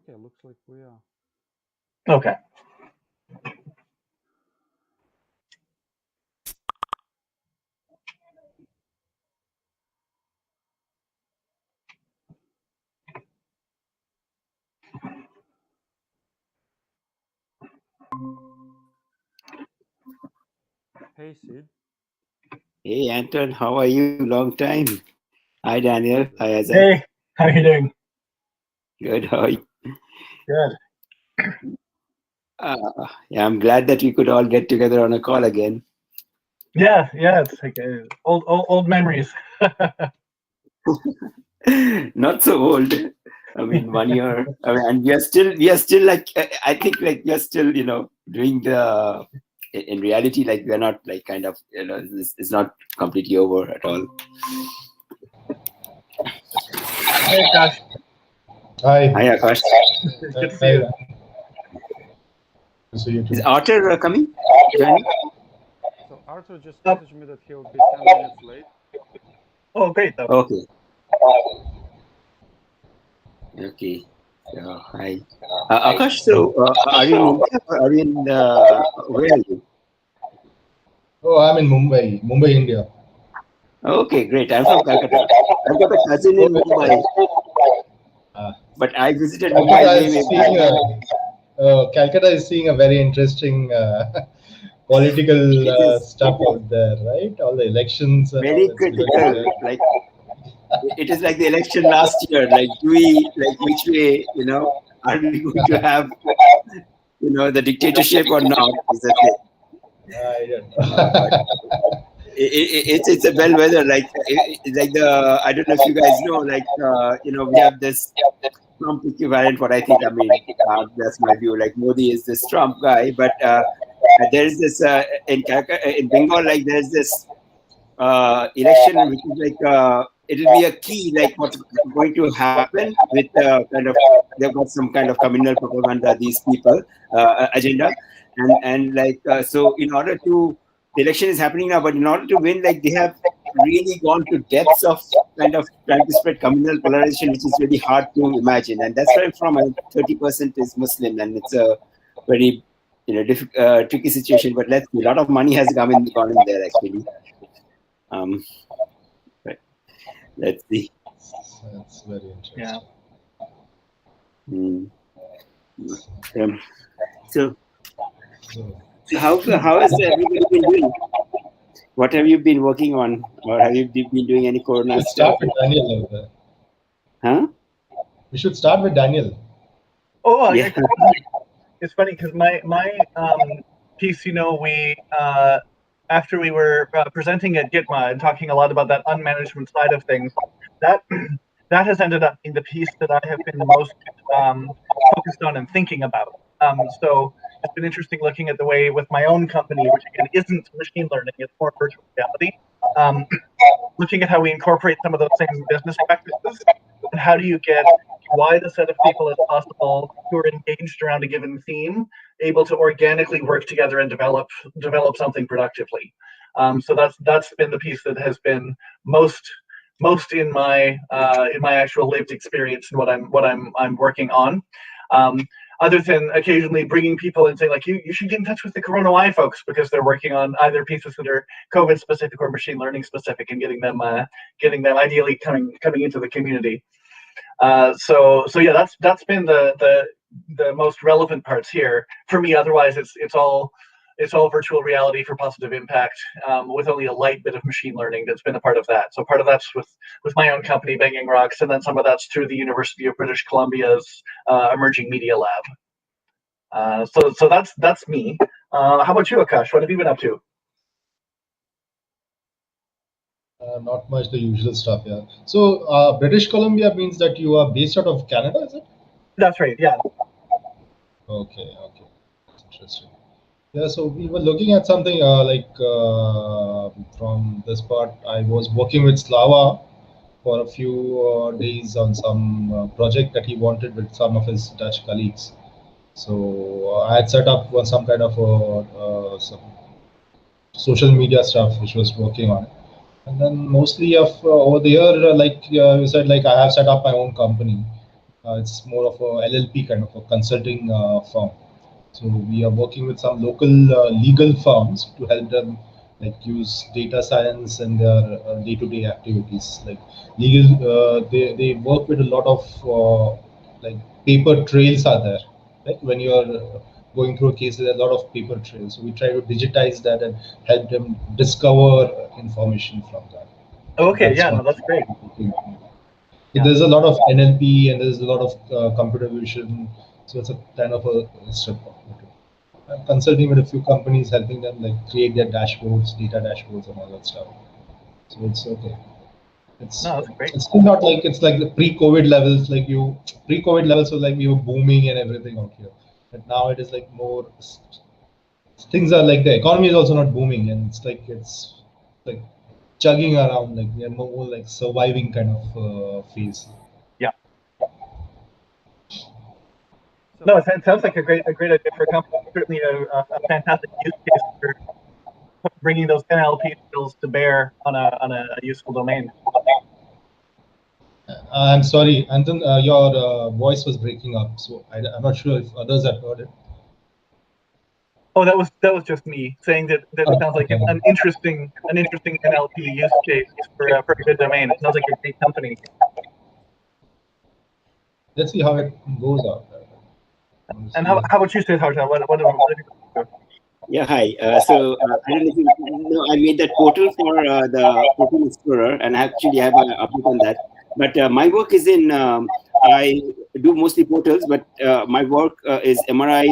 Okay, looks like we are. Okay. Hey, Sid. Hey, Anton, how are you? Long time. Hi, Daniel. Hi, Azad. Hey, how are you doing? Good. How are you? Good. Yeah, I'm glad that we could all get together on a call again. Yeah, it's like old memories. Not so old. I mean, 1 year. I mean, and we are still like, I think like we are still, doing the. In reality, like we are not like kind of, it's not completely over at all. Hey, Akash. Hi. Hi, Akash. Good to see you. Good to see you too. Is Arthur coming? Joining? So Arthur just messaged me that he'll be 10 minutes late. Oh, great though. Okay. Okay. So, hi. Akash, so are you in India or are you in, where are you? Oh, I'm in Mumbai, India. Okay, great. I'm from Calcutta. I've got a cousin in Mumbai, but I visited Mumbai Calcutta is seeing a very interesting political stuff out there, right? All the elections. Very critical. Like it is like the election last year. Like, do we which way? Are we going to have the dictatorship or not? Is that it? I don't know. It's a bellwether. Like the I don't know if you guys know. Like we have this Trump equivalent. What I think. I mean, that's my view. Like Modi is this Trump guy, but there's this in Bengal. Like there's this election which is like it'll be a key. Like what's going to happen with kind of they've got some kind of communal propaganda. These people agenda, and like so in order to. The election is happening now, but in order to win, like they have really gone to depths of kind of trying to spread communal polarization, which is really hard to imagine. And that's where I'm from. 30% is Muslim, and it's a very tricky situation. But let's see, a lot of money has gone in there actually. But let's see. That's very interesting. Yeah. So how has everybody been doing? What have you been working on, or have you been doing any Corona stuff? Start with Daniel over there. Huh? We should start with Daniel. Oh, yeah. It's funny because my piece, we after we were presenting at Gitma and talking a lot about that unmanagement side of things, that has ended up being the piece that I have been the most focused on and thinking about. So it's been interesting looking at the way with my own company, which again isn't machine learning, it's more virtual reality. Looking at how we incorporate some of those same business practices, and how do you get wide a set of people as possible who are engaged around a given theme, able to organically work together and develop something productively. So that's been the piece that has been most in my actual lived experience and what I'm working on. Other than occasionally bringing people and saying like you should get in touch with the Corona Y folks because they're working on either pieces that are COVID specific or machine learning specific and getting them ideally coming into the community. So yeah, that's been the most relevant parts here for me. Otherwise, it's all virtual reality for positive impact, with only a light bit of machine learning that's been a part of that. So part of that's with my own company, Banging Rocks, and then some of that's through the University of British Columbia's Emerging Media Lab. So that's me. How about you, Akash? What have you been up to? Not much, the usual stuff, yeah. So British Columbia means that you are based out of Canada, is it? That's right, yeah. Okay, that's interesting. Yeah, so we were looking at something from this part. I was working with Slava for a few days on some project that he wanted with some of his Dutch colleagues. So I had set up some kind of some social media stuff which was working on it. And then mostly of over the year, like you said, like I have set up my own company. It's more of a LLP kind of a consulting firm. So we are working with some local legal firms to help them like use data science in their day-to-day activities. Like legal, they work with a lot of like paper trails are there. Right? When you are going through a case, there's a lot of paper trails. So we try to digitize that and help them discover information from that. Okay, That's yeah, no, what that's great. so there's a lot of NLP and there's a lot of computer vision. So it's a kind of a step. I'm consulting with a few companies, helping them like create their dashboards, data dashboards, and all that stuff. So it's okay. It's No, that's great. it's still not like it's like the pre-COVID levels. Like pre-COVID levels was like we were booming and everything out here, but now it is like more. Things are like the economy is also not booming, and it's like chugging around. Like we are more like surviving kind of phase. Yeah. So, No, it sounds like a great idea for a company. Certainly a fantastic use case for bringing those NLP skills to bear on a useful domain. I'm sorry, Anton, your voice was breaking up, so I'm not sure if others have heard it. Oh, that was just me saying that sounds like Okay. an interesting NLP use case for a good domain. It sounds like a great company. Let's see how it goes out. And how about you, Siddhartha? What have you do? Yeah, hi. So I don't know if you know, I made that portal for the Protein Explorer, and I actually have an update on that. But my work is in, I do mostly portals, but my work is MRI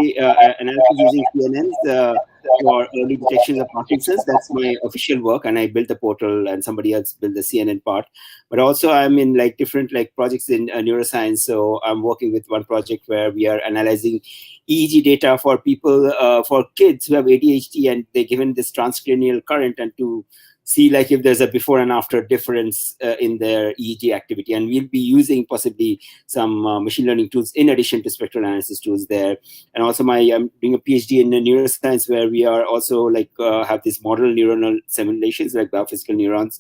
analysis using CNNs for early detection of Parkinson's. That's my official work, and I built the portal, and somebody else built the CNN part. But also, I'm in like different like projects in neuroscience. So I'm working with one project where we are analyzing EEG data for people, for kids who have ADHD, and they're given this transcranial current, and to see like if there's a before and after difference in their EEG activity. And we'll be using possibly some machine learning tools in addition to spectral analysis tools there. And also I'm doing a PhD in neuroscience, where we are also like have these model neuronal simulations like biophysical neurons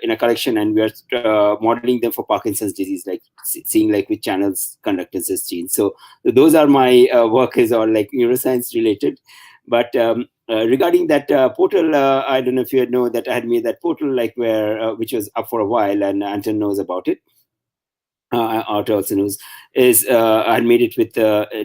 in a collection, and we are modeling them for Parkinson's disease, like seeing like which channels conduct this gene. So those are my work is all like neuroscience related. But regarding that portal, I don't know if you know that I had made that portal like where which was up for a while, and Anton knows about it. Art also knows is I had made it with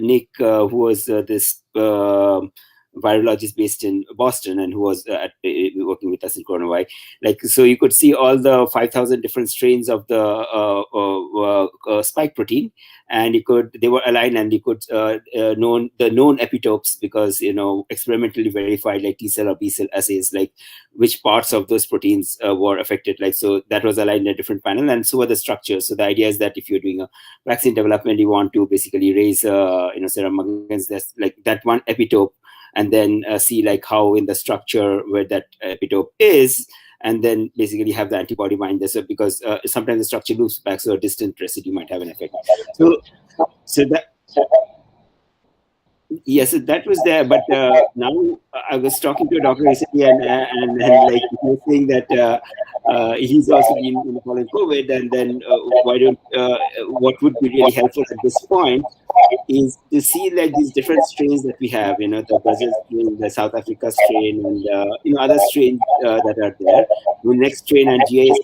Nick, who was this virologist based in Boston, and who was working with us in coronavirus. Like, so you could see all the 5,000 different strains of the spike protein, and they were aligned, and you could known epitopes, because experimentally verified like T cell or B cell assays, like which parts of those proteins were affected. Like, so that was aligned in a different panel, and so were the structures. So the idea is that if you're doing a vaccine development, you want to basically raise serum against this, like that one epitope, and then see like how in the structure where that epitope is, and then basically have the antibody bind this up, because sometimes the structure loops back, so a distant residue might have an effect. So that. Yes, that was there, but now I was talking to a doctor recently, and like he was saying that he's also been following COVID, and then what would be really helpful at this point is to see like these different strains that we have, the Brazil strain, the South Africa strain, and other strains that are there. The next strain, and GIS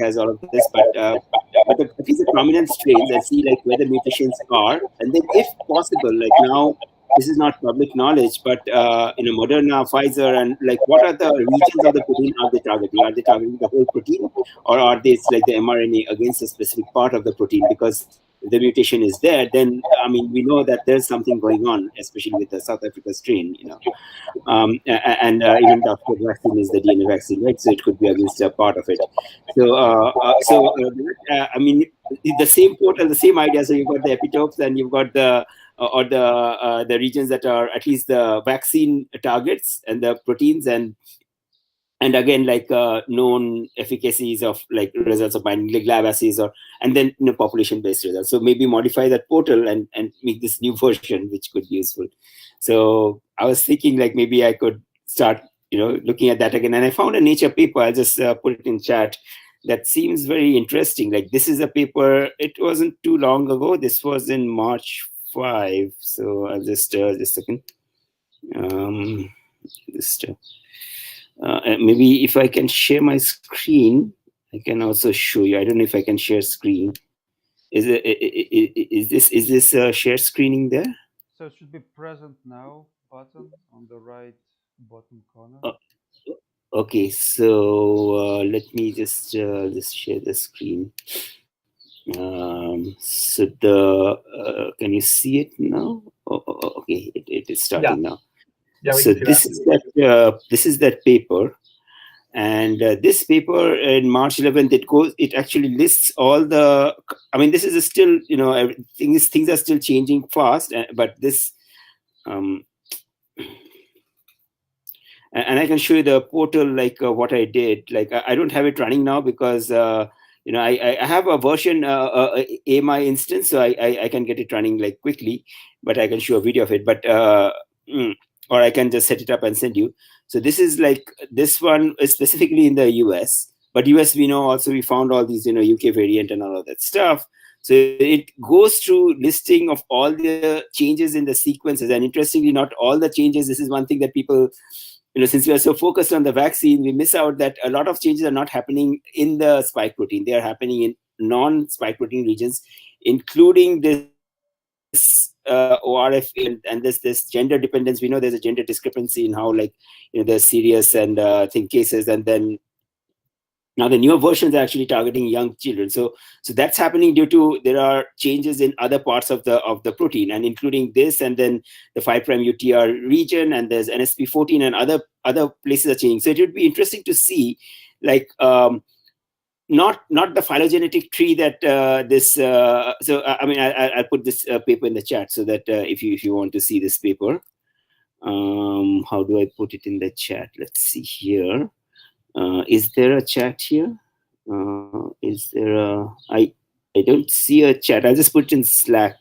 has all of this, but at least the prominent strains, and see like where the mutations are, and then if possible, like now this is not public knowledge, but Moderna, Pfizer, and like what are the regions of the protein are they targeting? Are they targeting the whole protein, or are they like the mRNA against a specific part of the protein? Because if the mutation is there, then we know that there's something going on, especially with the South Africa strain, and even the Oxford vaccine is the DNA vaccine, right? So it could be against a part of it. So the same portal, the same idea. So you've got the epitopes, and you've got the regions that are at least the vaccine targets and the proteins, and again like known efficacies of like results of binding, like lab assays, and then population based results. So maybe modify that portal and make this new version, which could be useful. So I was thinking like maybe I could start looking at that again, and I found a Nature paper. I'll just put it in chat. that seems very interesting. Like this is a paper, it wasn't too long ago. This was in March 5. So I'll just a second. Just maybe if I can share my screen, I can also show you. I don't know if I can share screen. Is this share screening there? So it should be present now button on the right bottom corner. Okay, so let me just share the screen. So can you see it now? Okay, it is starting now. Yeah, we So can see this is that paper, and this paper in March 11th, it actually lists all the. I mean, this is still, things are still changing fast, but this. And I can show you the portal, like what I did. Like I don't have it running now because I have a version AMI instance, so I can get it running like quickly, but I can show a video of it. But or I can just set it up and send you. So this is like, this one is specifically in the US, but US we know also we found all these UK variant and all of that stuff. So it goes through listing of all the changes in the sequences, and interestingly, not all the changes. This is one thing that people, since we are so focused on the vaccine, we miss out that a lot of changes are not happening in the spike protein. They are happening in non-spike protein regions, including this ORF and this gender dependence. We know there's a gender discrepancy in how, like, there's serious and cases, and then now the newer versions are actually targeting young children. So that's happening due to there are changes in other parts of the protein, and including this, and then the 5' UTR region, and there's NSP14 and other places are changing. So it would be interesting to see, like, not the phylogenetic tree that this. So I mean, I'll put this paper in the chat so that if you want to see this paper, how do I put it in the chat? Let's see here. Is there a chat here? Is there a? I don't see a chat. I'll just put it in Slack.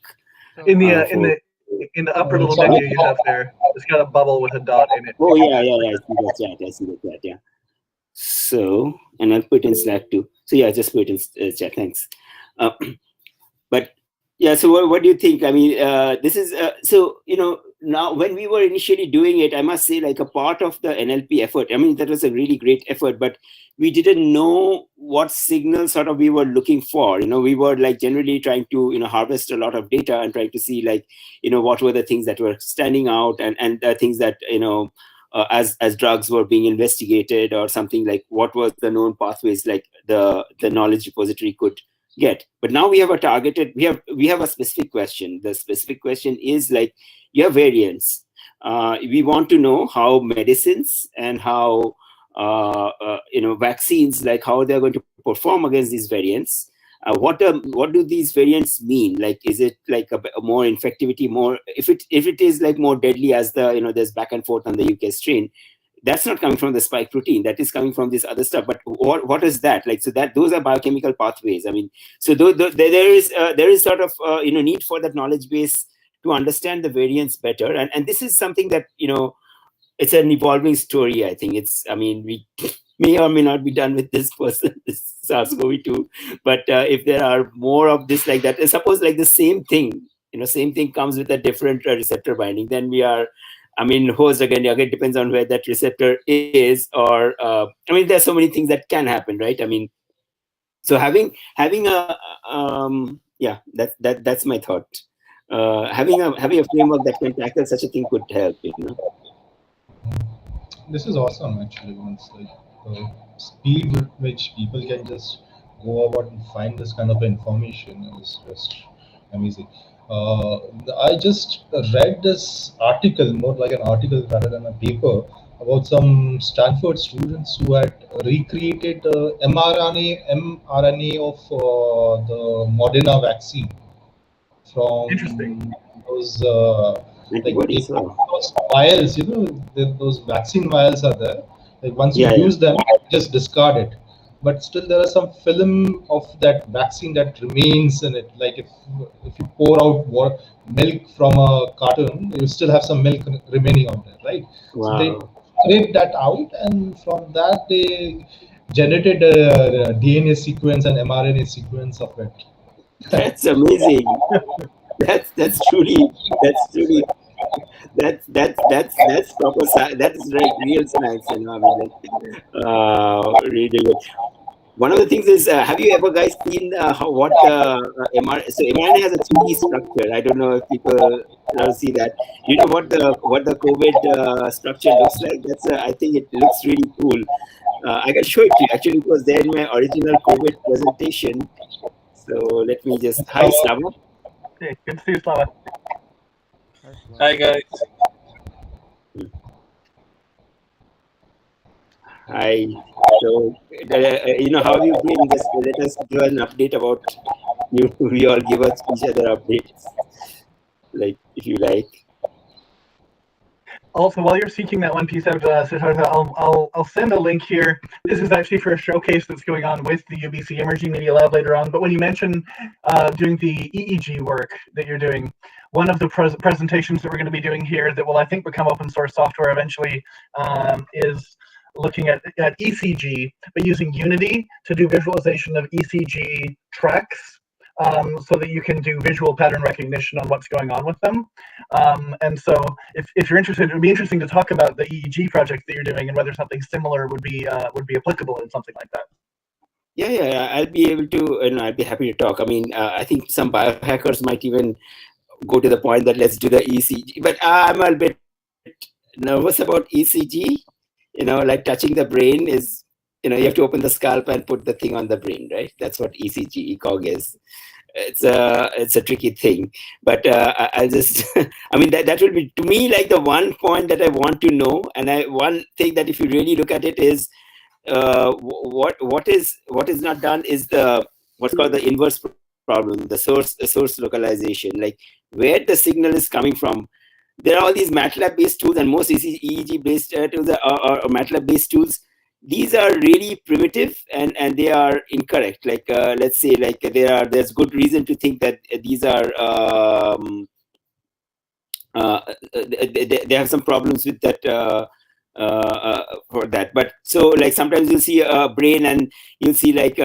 in the upper little menu you have there. It's got a bubble with a dot in it. Oh yeah. I see the chat. Yeah. So, and I'll put it in Slack too. So yeah, just put it in chat. Thanks. But yeah, so what do you think? I mean, this is so now when we were initially doing it, I must say, like, a part of the NLP effort, I mean, that was a really great effort, but we didn't know what signal sort of we were looking for. We were like generally trying to harvest a lot of data and trying to see, like, what were the things that were standing out, and the things that as drugs were being investigated or something, like what was the known pathways, like the knowledge repository could get. But now we have a targeted, we have a specific question. The specific question is, like, you have variants. We want to know how medicines and how vaccines, like how they're going to perform against these variants. What do these variants mean? Like, is it like a more infectivity, more if it is like more deadly, as there's back and forth on the UK strain, that's not coming from the spike protein, that is coming from this other stuff. But what is that like? So that those are biochemical pathways. I mean, so there is sort of need for that knowledge base to understand the variants better, and this is something that it's an evolving story. I think we may or may not be done with this SARS-CoV-2, but if there are more of this like that, suppose like the same thing comes with a different receptor binding, then we are, host again depends on where that receptor is, or there's so many things that can happen, right? So having a that's my thought. Having a framework that can tackle such a thing could help. This is awesome, actually. It's like the speed with which people can just go about and find this kind of information is just amazing. I just read this article, more like an article rather than a paper, about some Stanford students who had recreated the mRNA of the Moderna vaccine from those those vials. Those vaccine vials are there. Like once you use them, just discard it. But still, there is some film of that vaccine that remains in it. Like if you pour out milk from a carton, you still have some milk remaining on there, right? Wow. So they scrape that out, and from that they generated a DNA sequence and mRNA sequence of it. That's amazing. That's truly that's proper science. That is like real science, you know. I mean, like, really good. One of the things is, have you ever guys seen what so mRNA has a 3D structure. I don't know if people see that. You know what the COVID structure looks like? That's I think it looks really cool. I can show it to you. Actually, it was there in my original COVID presentation. So let me just. Hi, Slava. Hey, good to see you, Slava. Hi guys. Hi. So, you know, how have you been? Just let us give an update about you. We all give us each other updates, like if you like. Also, while you're seeking that one piece out, Siddhartha, I'll send a link here. This is actually for a showcase that's going on with the UBC Emerging Media Lab later on. But when you mention doing the EEG work that you're doing, one of the presentations that we're going to be doing here that will, I think, become open source software eventually is looking at ECG, but using Unity to do visualization of ECG tracks. So that you can do visual pattern recognition on what's going on with them. And so if you're interested, it would be interesting to talk about the EEG project that you're doing and whether something similar would be applicable in something like that. Yeah, I'll be able to, and I'll be happy to talk. I mean, I think some biohackers might even go to the point that let's do the ECG, but I'm a bit nervous about ECG. You know, like touching the brain is, you know, you have to open the scalp and put the thing on the brain, right? That's what ECG, ECOG is. It's a tricky thing, but I'll just, I mean, that will be to me like the one point that I want to know, and one thing that if you really look at it is what is not done is what's called the inverse problem, the source localization, like where the signal is coming from. There are all these MATLAB based tools, and most EEG based tools are MATLAB based tools. These are really primitive and they are incorrect. Like let's say, like there's good reason to think that these are they have some problems with that for that. But so like sometimes you'll see a brain and you'll see like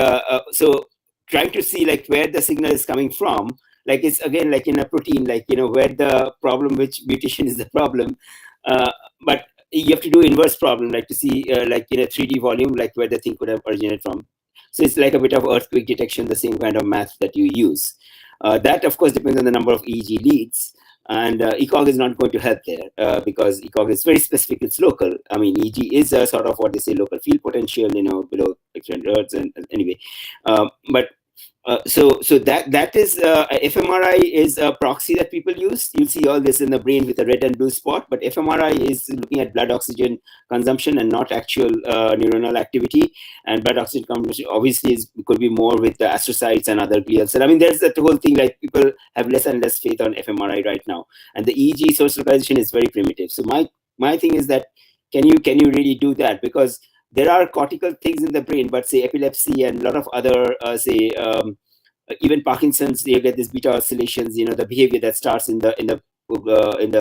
so trying to see like where the signal is coming from. Like it's again like in a protein, like, you know, where the problem, which mutation is the problem. But you have to do inverse problem, like to see like in a 3D volume, like where the thing could have originated from. So it's like a bit of earthquake detection, the same kind of math that you use. That of course depends on the number of EEG leads. And ECOG is not going to help there because ECOG is very specific, it's local. I mean, EEG is a sort of what they say local field potential, you know, below 600 hertz. And anyway, but so that is fMRI is a proxy that people use. You'll see all this in the brain with a red and blue spot, but fMRI is looking at blood oxygen consumption and not actual neuronal activity. And blood oxygen consumption obviously could be more with the astrocytes and other glial cells. I mean, there's that whole thing, like people have less and less faith on fMRI right now, and the EEG source localization is very primitive. So my thing is that can you really do that? Because there are cortical things in the brain, but say epilepsy and a lot of other, even Parkinson's, you get these beta oscillations. You know, the behavior that starts in the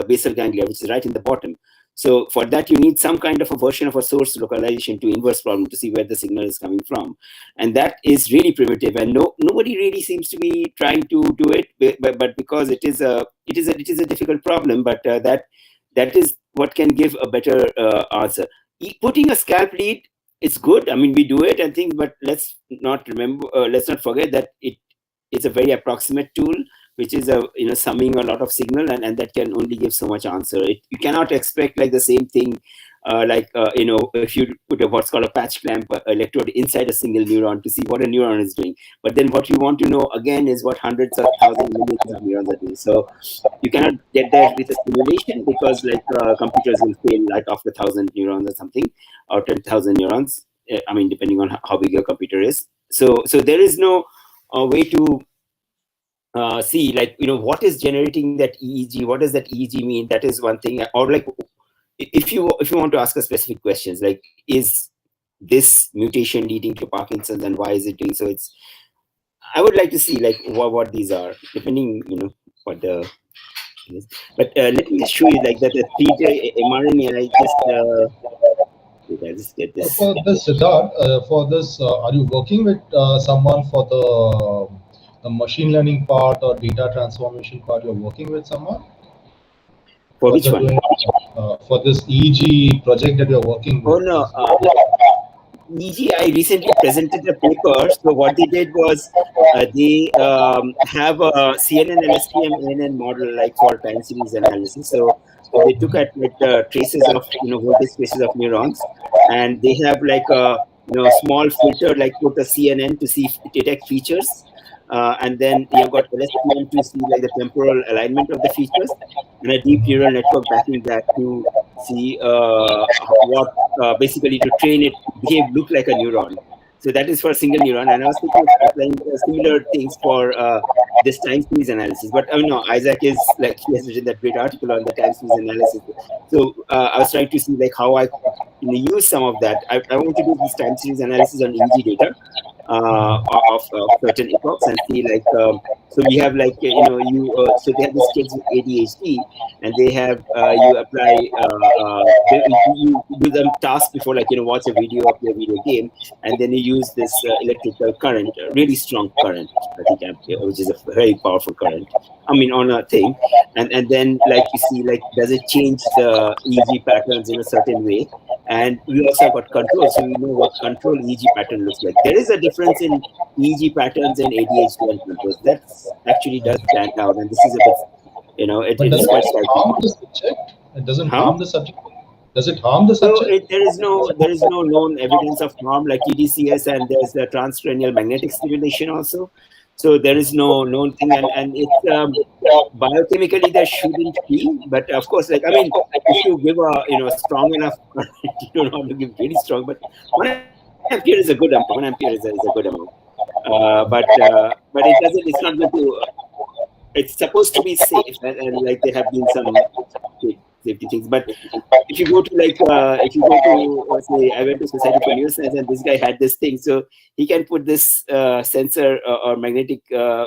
basal ganglia, which is right in the bottom. So for that, you need some kind of a version of a source localization to inverse problem to see where the signal is coming from, and that is really primitive. And nobody really seems to be trying to do it, but because it is a difficult problem, but that is what can give a better answer. Putting a scalp lead, it's good. I mean, we do it and things, but let's not forget that it's a very approximate tool, which is summing a lot of signal, and that can only give so much answer. You cannot expect like the same thing, if you put what's called a patch clamp electrode inside a single neuron to see what a neuron is doing. But then what you want to know again is what hundreds of thousands, millions of neurons are doing. So you cannot get there with a simulation because like computers will fail like after 1,000 neurons or something, or 10,000 neurons. I mean, depending on how big your computer is. So there is no way to see like, what is generating that EEG? What does that EEG mean? That is one thing. Or like, if you want to ask us specific questions, like, is this mutation leading to Parkinson's and why is it doing so? I would like to see like what these are, depending, what the is. But let me just show you like that the 3J mRNA. I just I just get this. For this, Siddharth, for this, are you working with someone for the machine learning part or data transformation part? You're working with someone? For which one? For this EEG project that you're working with. Oh no, EG, I recently presented a paper. So what they did was they have a CNN LSTM ANN model like for time series analysis. So they took at like the traces of voltage traces of neurons, and they have like a small filter like put a CNN to see detect features, and then you've got LSTM to see like the temporal alignment of the features, and a deep neural network backing that to see what basically to train it to behave, look like a neuron. So that is for a single neuron, and I was thinking of applying similar things for this time series analysis. But Isaac is like, he has written that great article on the time series analysis. So I was trying to see like how I use some of that. I want to do this time series analysis on EEG data of certain epochs and see like so we have like so they have these kids with ADHD, and they have you apply you do them tasks before, like watch a video of your video game, and then you use this electrical current, really strong current, I think ampere, which is a very powerful current, on a thing, and then like you see like does it change the EEG patterns in a certain way. And we also got control, so we know what control EEG pattern looks like. There is a difference in EEG patterns and ADHD and controls. That actually does stand out, and this is a bit, it is quite striking. Harm the subject? It doesn't harm the subject. Does it harm the subject? So there is no known evidence of harm like TDCS, and there's the transcranial magnetic stimulation also. So there is no known thing, and it's biochemically there shouldn't be, but of course, like if you give a strong enough, you don't have to give really strong, but 1 ampere is a good amount. 1 ampere is a good amount, but it doesn't. It's not going to. It's supposed to be safe, and like there have been some safety things. But if you go to say I went to Society for Neuroscience, and this guy had this thing, so he can put this sensor or magnetic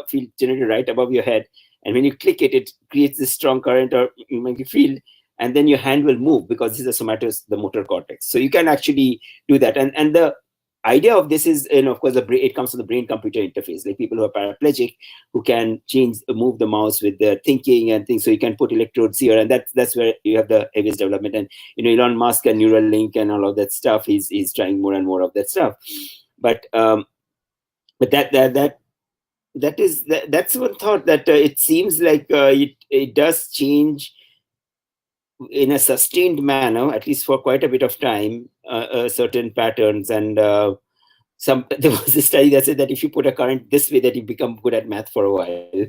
field generator right above your head, and when you click it, it creates this strong current or magnetic field, and then your hand will move because this is the motor cortex. So you can actually do that, and the idea of this is, of course, it comes from the brain-computer interface, like people who are paraplegic, who can move the mouse with their thinking and things. So you can put electrodes here, and that's where you have the heaviest development. And Elon Musk and Neuralink and all of that stuff, he's trying more and more of that stuff. But that's one thought, that it seems like it does change in a sustained manner, at least for quite a bit of time, certain patterns. And there was a study that said that if you put a current this way, that you become good at math for a while.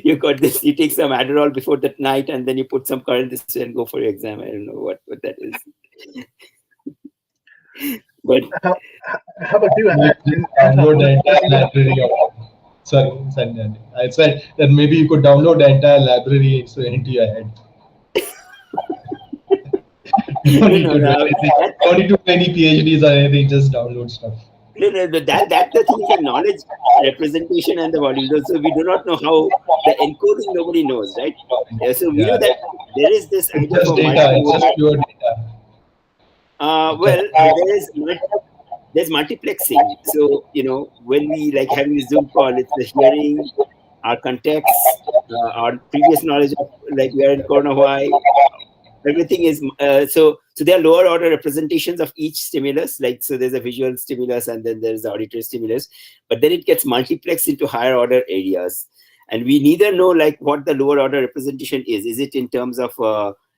You got this. You take some Adderall before that night, and then you put some current this way and go for your exam. I don't know what that is. But how about you? Download the entire library of. Sorry, I said that maybe you could download the entire library into your head. You don't need to do any PhDs or anything, just download stuff. No, that's the thing is knowledge representation and the body. So we do not know how the encoding, nobody knows, right? So we know that there is this idea just data, it's just pure data. There's multiplexing. So, when we like having a Zoom call, it's the hearing, our context, our previous knowledge of like where in corner why, everything is so there are lower order representations of each stimulus. Like, so there's a visual stimulus and then there's the auditory stimulus, but then it gets multiplexed into higher order areas. And we neither know like what the lower order representation is. Is it in terms of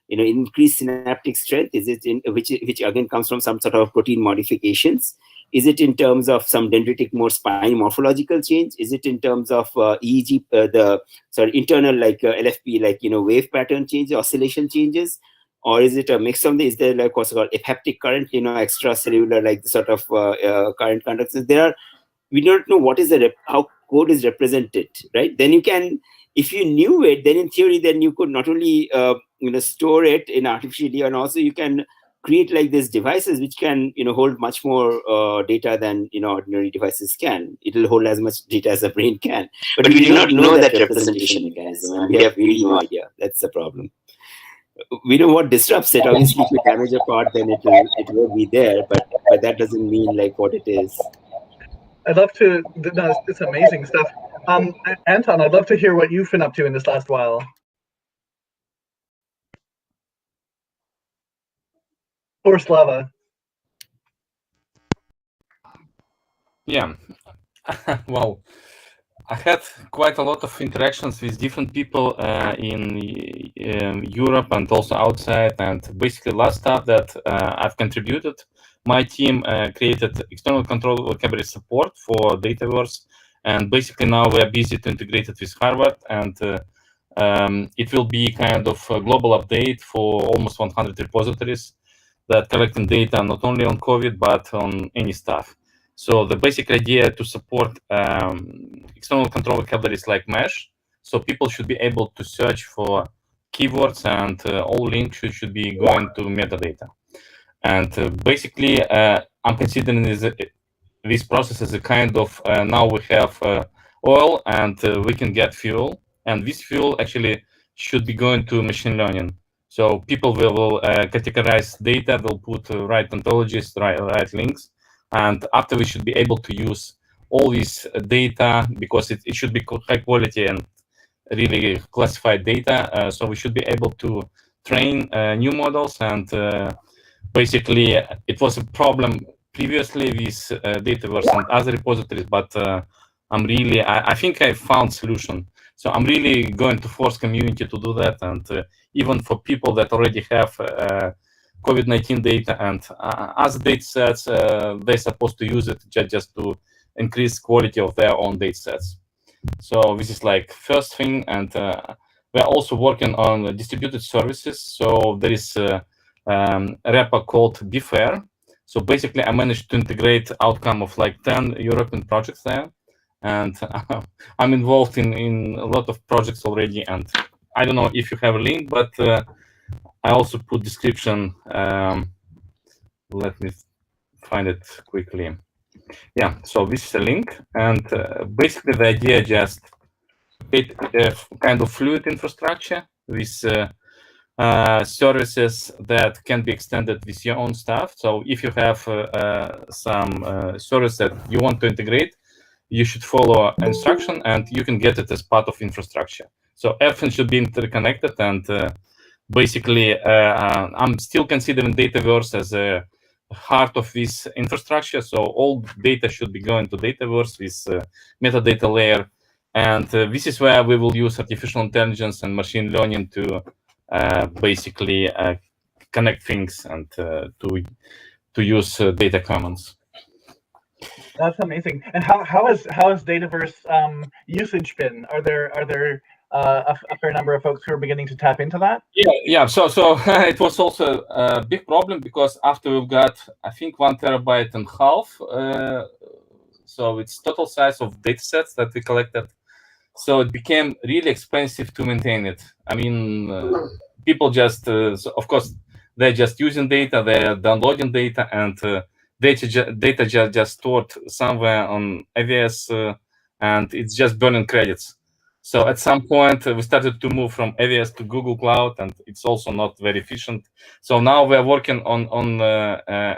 increased synaptic strength? Is it in which again comes from some sort of protein modifications? Is it in terms of some dendritic more spine morphological change? Is it in terms of EEG, internal like LFP, like wave pattern change, oscillation changes, or is it a mix of these? Is there like what's called haptic current, extracellular like sort of current conductance? We don't know what is how code is represented, right? Then you can, if you knew it, then in theory, then you could not only store it in artificially, and also you can create like these devices which can hold much more data than ordinary devices can. It'll hold as much data as a brain can, but we do not know that representation mechanism, and we have really no idea. That's the problem. we know what disrupts it. Obviously, if you damage a pod, then it will be there, but that doesn't mean like what it is. I'd love to. No, it's amazing stuff. Anton, I'd love to hear what you've been up to in this last while. Or Slava. Yeah. Well, I had quite a lot of interactions with different people in Europe and also outside. And basically, last stuff that I've contributed, my team created external control vocabulary support for Dataverse. And basically, now we're busy to integrate it with Harvard. And it will be kind of a global update for almost 100 repositories that collecting data not only on COVID, but on any stuff. So the basic idea to support external control vocabularies like mesh. So people should be able to search for keywords, and all links should be going to metadata. And basically, I'm considering this process as a kind of now we have oil and we can get fuel, and this fuel actually should be going to machine learning. So people will categorize data, they'll put right ontologies, right links, and after we should be able to use all this data because it should be high quality and really classified data. So we should be able to train new models, and basically it was a problem previously with Dataverse and other repositories, but I think I found solution. So I'm really going to force community to do that, and even for people that already have COVID-19 data and other data sets, they're supposed to use it just to increase quality of their own data sets. So this is like first thing, and we're also working on distributed services. So there is a repo called BeFair. So basically, I managed to integrate outcome of like 10 European projects there, and I'm involved in a lot of projects already. And I don't know if you have a link, but I also put description. Let me find it quickly. Yeah, so this is a link, and basically the idea just create a kind of fluid infrastructure with services that can be extended with your own stuff. So if you have some service that you want to integrate, you should follow instruction, and you can get it as part of infrastructure. So everything should be interconnected, and basically, I'm still considering Dataverse as a heart of this infrastructure. So all data should be going to Dataverse with metadata layer. And this is where we will use artificial intelligence and machine learning to basically connect things and to use data commons. That's amazing. And how has Dataverse usage been? Are there a fair number of folks who are beginning to tap into that? Yeah. So it was also a big problem because after we've got, I think, 1.5 terabytes, so it's total size of data sets that we collected. So it became really expensive to maintain it. I mean, people just, so of course, they're just using data, they're downloading data, and data just stored somewhere on AWS, and it's just burning credits. So at some point, we started to move from AWS to Google Cloud, and it's also not very efficient. So now we're working on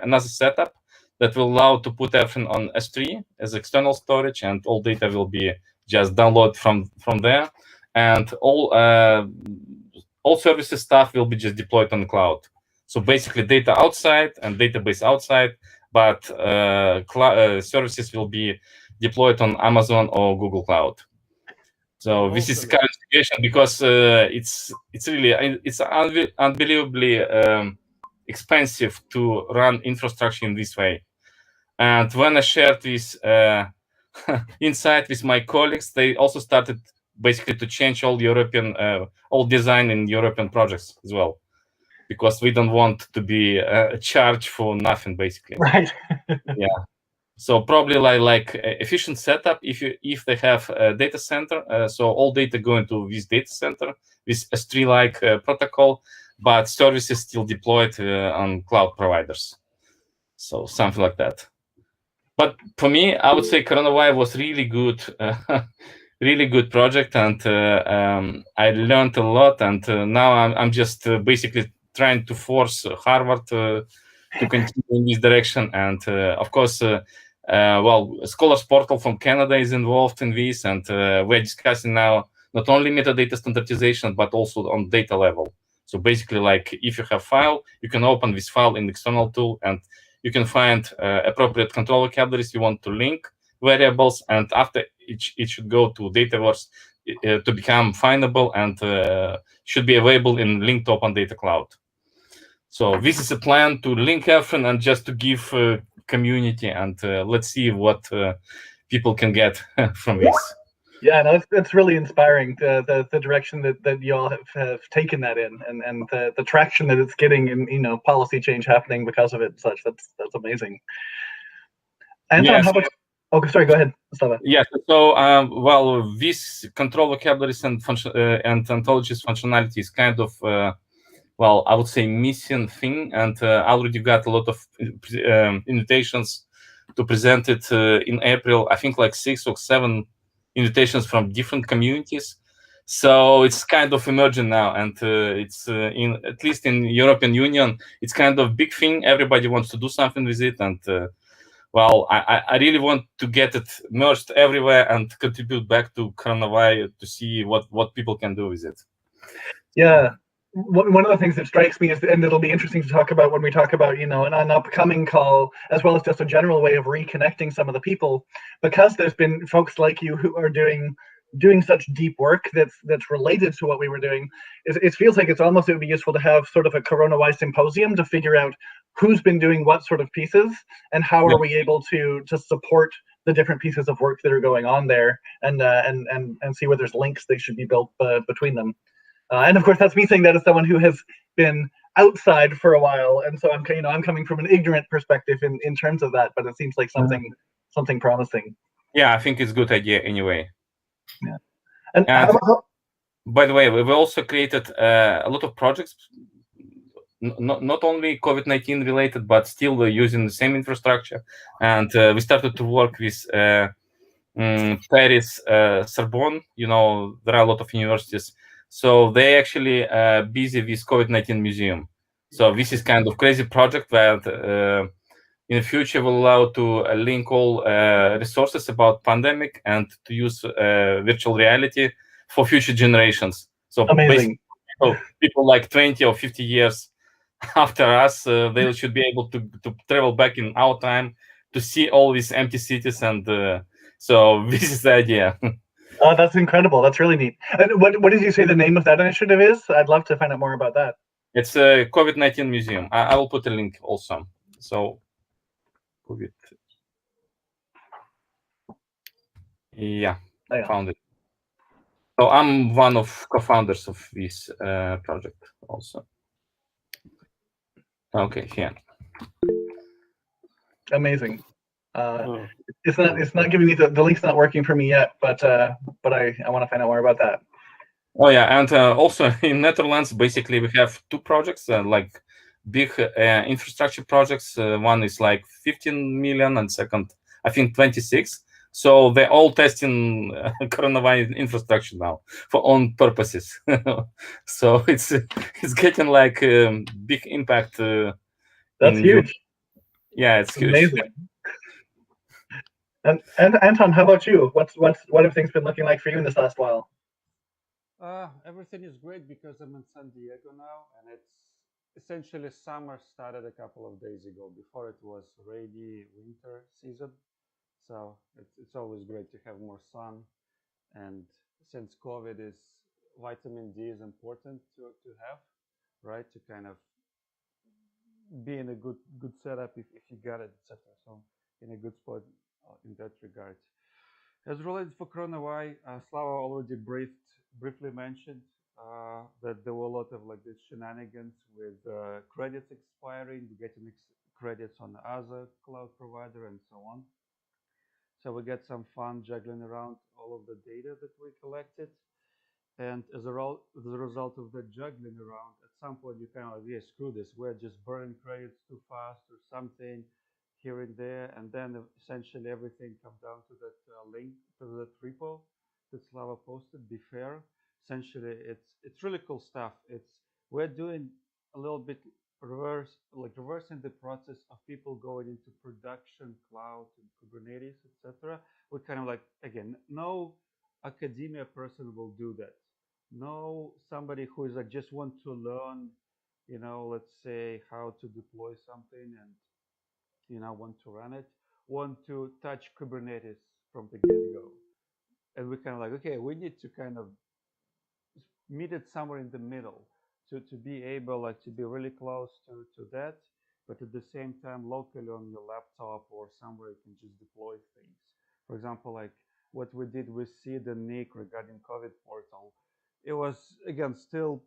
another setup that will allow to put everything on S3 as external storage, and all data will be just download from there, and all services stuff will be just deployed on the cloud. So basically, data outside and database outside, but services will be deployed on Amazon or Google Cloud. So this is the current situation because it's really unbelievably expensive to run infrastructure in this way. And when I shared this insight with my colleagues, they also started basically to change all design in European projects as well, because we don't want to be charged for nothing, basically. Right. Yeah. So probably like efficient setup if they have a data center, so all data going to this data center with S3-like protocol, but services still deployed on cloud providers. So something like that. But for me, I would say coronavirus was really good, really good project, and I learned a lot. And now I'm just basically trying to force Harvard to continue in this direction. And of course, well, Scholars Portal from Canada is involved in this, and we're discussing now not only metadata standardization but also on data level. So basically, like if you have file, you can open this file in the external tool, and you can find appropriate control vocabularies you want to link variables, and after it should go to Dataverse to become findable, and should be available in linked open data cloud. So this is a plan to link everything and just to give community, and let's see what people can get from this. Yeah, no, it's really inspiring, the direction that you all have taken that in, and the traction that it's getting, and policy change happening because of it and such. That's amazing. Anton, Yes. how about? Oh, sorry. Go ahead, Slava. Yes. So, well, this control vocabularies and ontologies functionality is kind of, well, I would say missing thing, and I already got a lot of invitations to present it in April. I think like 6 or 7 invitations from different communities. So it's kind of emerging now, and it's in at least in European Union, it's kind of big thing. Everybody wants to do something with it, and well, I really want to get it merged everywhere and contribute back to Coronavirus to see what people can do with it. Yeah. One of the things that strikes me is, and it'll be interesting to talk about when we talk about, an upcoming call, as well as just a general way of reconnecting some of the people, because there's been folks like you who are doing such deep work that's related to what we were doing. It feels like it would be useful to have sort of a Corona-wise symposium to figure out who's been doing what sort of pieces, and how are we able to support the different pieces of work that are going on there, and see where there's links they should be built between them. And of course, that's me saying that as someone who has been outside for a while, and so I'm coming from an ignorant perspective in terms of that. But it seems like something promising. Yeah, I think it's a good idea anyway. Yeah. And how, by the way, we've also created a lot of projects, not only COVID-19 related, but still using the same infrastructure. And we started to work with Paris, Sorbonne. There are a lot of universities. So they actually busy with COVID-19 museum. So this is kind of crazy project that in the future will allow to link all resources about pandemic and to use virtual reality for future generations. So amazing. People like 20 or 50 years after us, they should be able to travel back in our time to see all these empty cities, and so this is the idea. Oh, that's incredible. That's really neat. And what did you say the name of that initiative is? I'd love to find out more about that. It's a COVID-19 museum. I will put a link also. So COVID. Yeah, found it. So I'm one of co-founders of this project also. Okay, here. Amazing. It's not giving me the link's not working for me yet, but I want to find out more about that. Oh yeah, and also in Netherlands, basically we have 2 projects, like big infrastructure projects. One is like 15 million, and second, I think 26. So they're all testing coronavirus infrastructure now for own purposes. So it's getting like big impact. That's huge. Yeah, it's huge. Amazing. And Anton, how about you? What have things been looking like for you in this last while? Everything is great because I'm in San Diego now, and it's essentially summer started a couple of days ago. Before it was rainy winter season, so it's always great to have more sun. And since COVID is vitamin D is important to have, right? To kind of be in a good setup if you got it, etc. So in a good spot in that regard. As related for coronavirus, Slava already briefly mentioned that there were a lot of like these shenanigans with credits expiring, getting credits on other cloud provider, and so on. So we get some fun juggling around all of the data that we collected. And as a result of that juggling around, at some point you kind of like, yeah, screw this. We're just burning credits too fast or something here and there. And then essentially everything comes down to that link, to that repo. that Slava posted. Be fair. Essentially, it's really cool stuff. We're doing a little bit reversing the process of people going into production, cloud, and Kubernetes, etc. We kind of like, again, no academia person will do that. No somebody who is like just want to learn, let's say how to deploy something and want to run it, want to touch Kubernetes from the get-go. And we kind of like, okay, we need to kind of meet it somewhere in the middle to be able like to be really close to that, but at the same time locally on your laptop or somewhere you can just deploy things. For example, like what we did with Sid and Nick regarding COVID portal, it was again still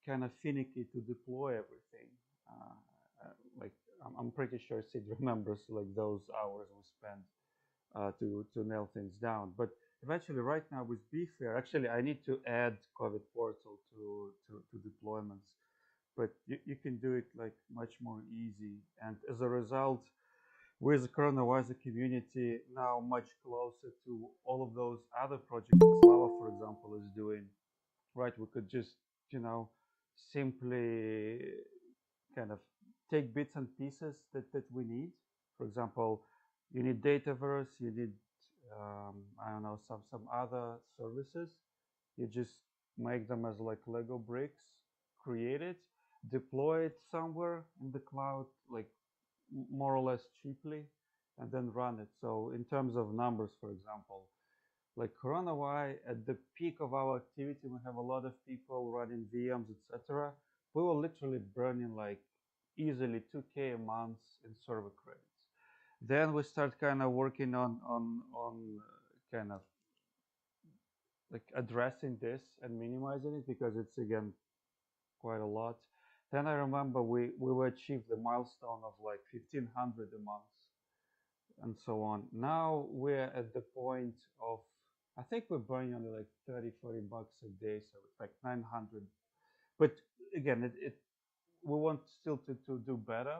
kind of finicky to deploy everything. Like I'm pretty sure Sid remembers like those hours we spent to nail things down. But eventually, right now with BeFair, actually, I need to add COVID portal to deployments, but you can do it like much more easy. And as a result, with coronavirus community now much closer to all of those other projects that Slava, for example, is doing, right? We could just, you know, simply kind of take bits and pieces that we need. For example, you need Dataverse, you need I don't know some other services. You just make them as like Lego bricks, create it, deploy it somewhere in the cloud, like more or less cheaply, and then run it. So in terms of numbers, for example, like Corona Y, at the peak of our activity, we have a lot of people running VMs, etc. We were literally burning like easily 2K a month in server credits. Then we start kind of working on kind of like addressing this and minimizing it because it's again quite a lot. Then I remember we were achieved the milestone of like 1,500 a month and so on. Now we're at the point of, I think we're burning only like 30, 40 bucks a day, so it's like 900. But again, we want still to do better.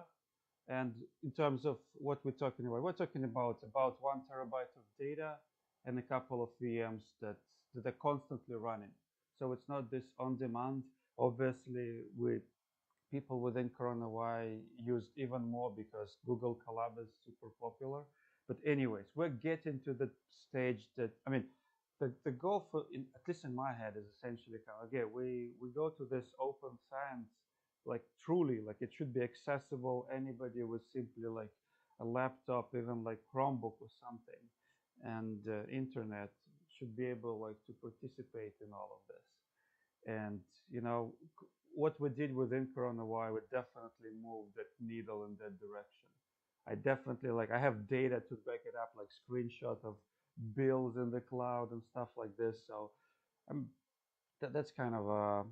And in terms of what we're talking about 1 terabyte of data and a couple of VMs that are constantly running. So it's not this on demand. Obviously, with people within Corona Y used even more because Google Colab is super popular. But anyways, we're getting to the stage that, I mean, the goal for, at least in my head, is essentially kind of, okay, we go to this open science, like truly, like it should be accessible. Anybody with simply like a laptop, even like Chromebook or something, and internet should be able like to participate in all of this. And what we did within Corona Y, we definitely moved that needle in that direction. I definitely like I have data to back it up, like screenshot of bills in the cloud and stuff like this. So I'm that's kind of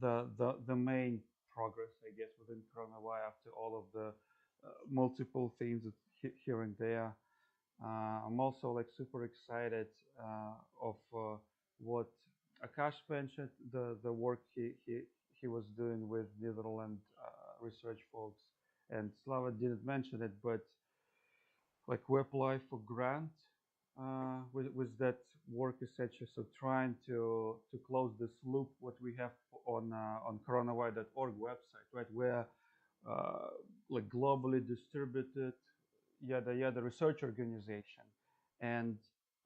the main progress, I guess, within Corona Y after all of the multiple things here and there. I'm also like super excited of what Akash mentioned, the work he was doing with Netherlands research folks, and Slava didn't mention it, but like we apply for grant with that work essentially. So trying to close this loop, what we have on coronawide.org website, right, where uh, like globally distributed yada yada research organization. And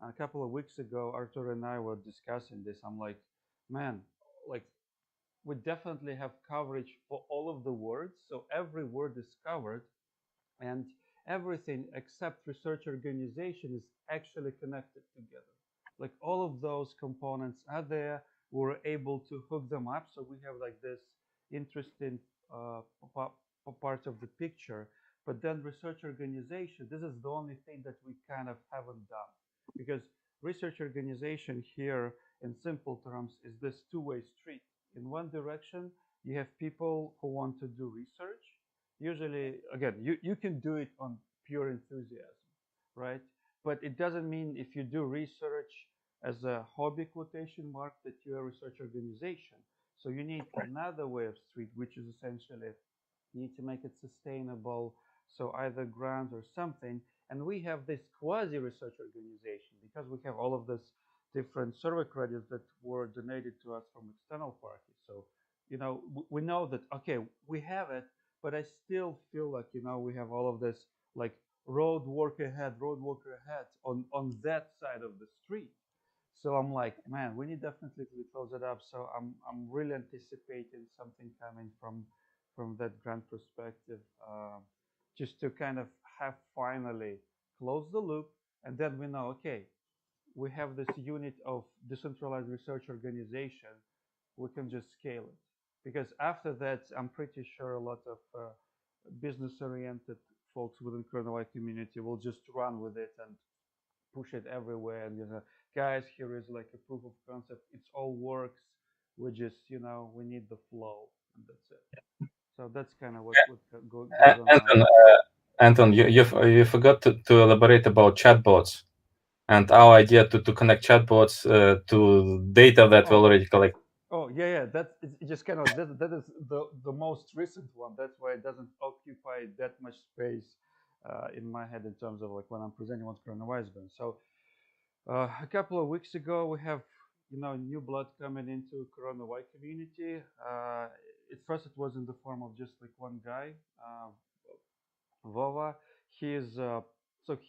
a couple of weeks ago, Arthur and I were discussing this. I'm like, man, like we definitely have coverage for all of the words, so every word is covered, and everything except research organization is actually connected together. Like all of those components are there. We're able to hook them up, so we have like this interesting uh, part of the picture. But then research organization, this is the only thing that we kind of haven't done, because research organization here in simple terms is this two-way street. In one direction, you have people who want to do research. Usually, again, you can do it on pure enthusiasm, right? But it doesn't mean if you do research as a hobby quotation mark that you're a research organization. So you need another way of street, which is essentially you need to make it sustainable. So either grants or something. And we have this quasi research organization because we have all of this different server credits that were donated to us from external parties. So, we know that, okay, we have it, but I still feel like, we have all of this like road work ahead on that side of the street. So I'm like, man, we need definitely to close it up. So I'm really anticipating something coming from that grant perspective, just to kind of have finally close the loop, and then we know, okay, we have this unit of decentralized research organization, we can just scale it. Because after that, I'm pretty sure a lot of business-oriented folks within kernel community will just run with it and push it everywhere. And guys, here is like a proof of concept. It all works. We just, we need the flow, and that's it. So that's kind of what goes on Anton, now. Anton, you forgot to elaborate about chatbots and our idea to connect chatbots to data that we Oh, already collect. oh yeah. That's it just kind of that is the most recent one. That's why it doesn't occupy that much space in my head in terms of like when I'm presenting what's coronavirus been. So a couple of weeks ago, we have new blood coming into Corona Y community. At first, it was in the form of just like one guy, Vova. He is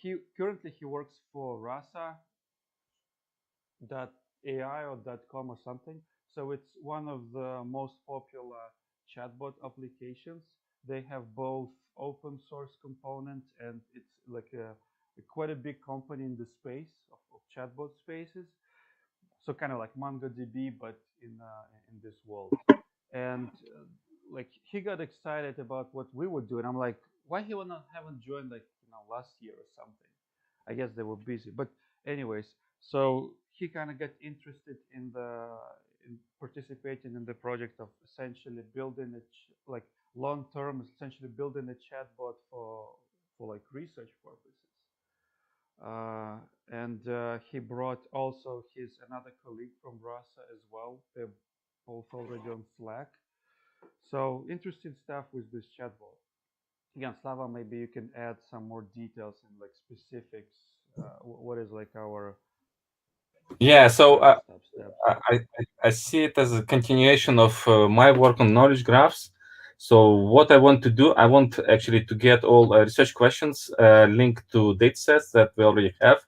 he currently he works for Rasa dot AI or .com or something. So it's one of the most popular chatbot applications. They have both open source component, and it's like quite a big company in the space of chatbot spaces. So kind of like MongoDB, but in this world. And like he got excited about what we were doing. I'm like, why he would not haven't joined like last year or something? I guess they were busy. But anyways, so he kind of got interested in participating in the project of essentially building like long term, essentially building a chatbot for like research purposes. And he brought also his another colleague from Rasa as well. They're both already on Slack. So interesting stuff with this chatbot. Again, Slava, maybe you can add some more details and like specifics. What is like our Yeah, so steps? I see it as a continuation of my work on knowledge graphs. So what I want to do, I want actually to get all research questions linked to datasets that we already have,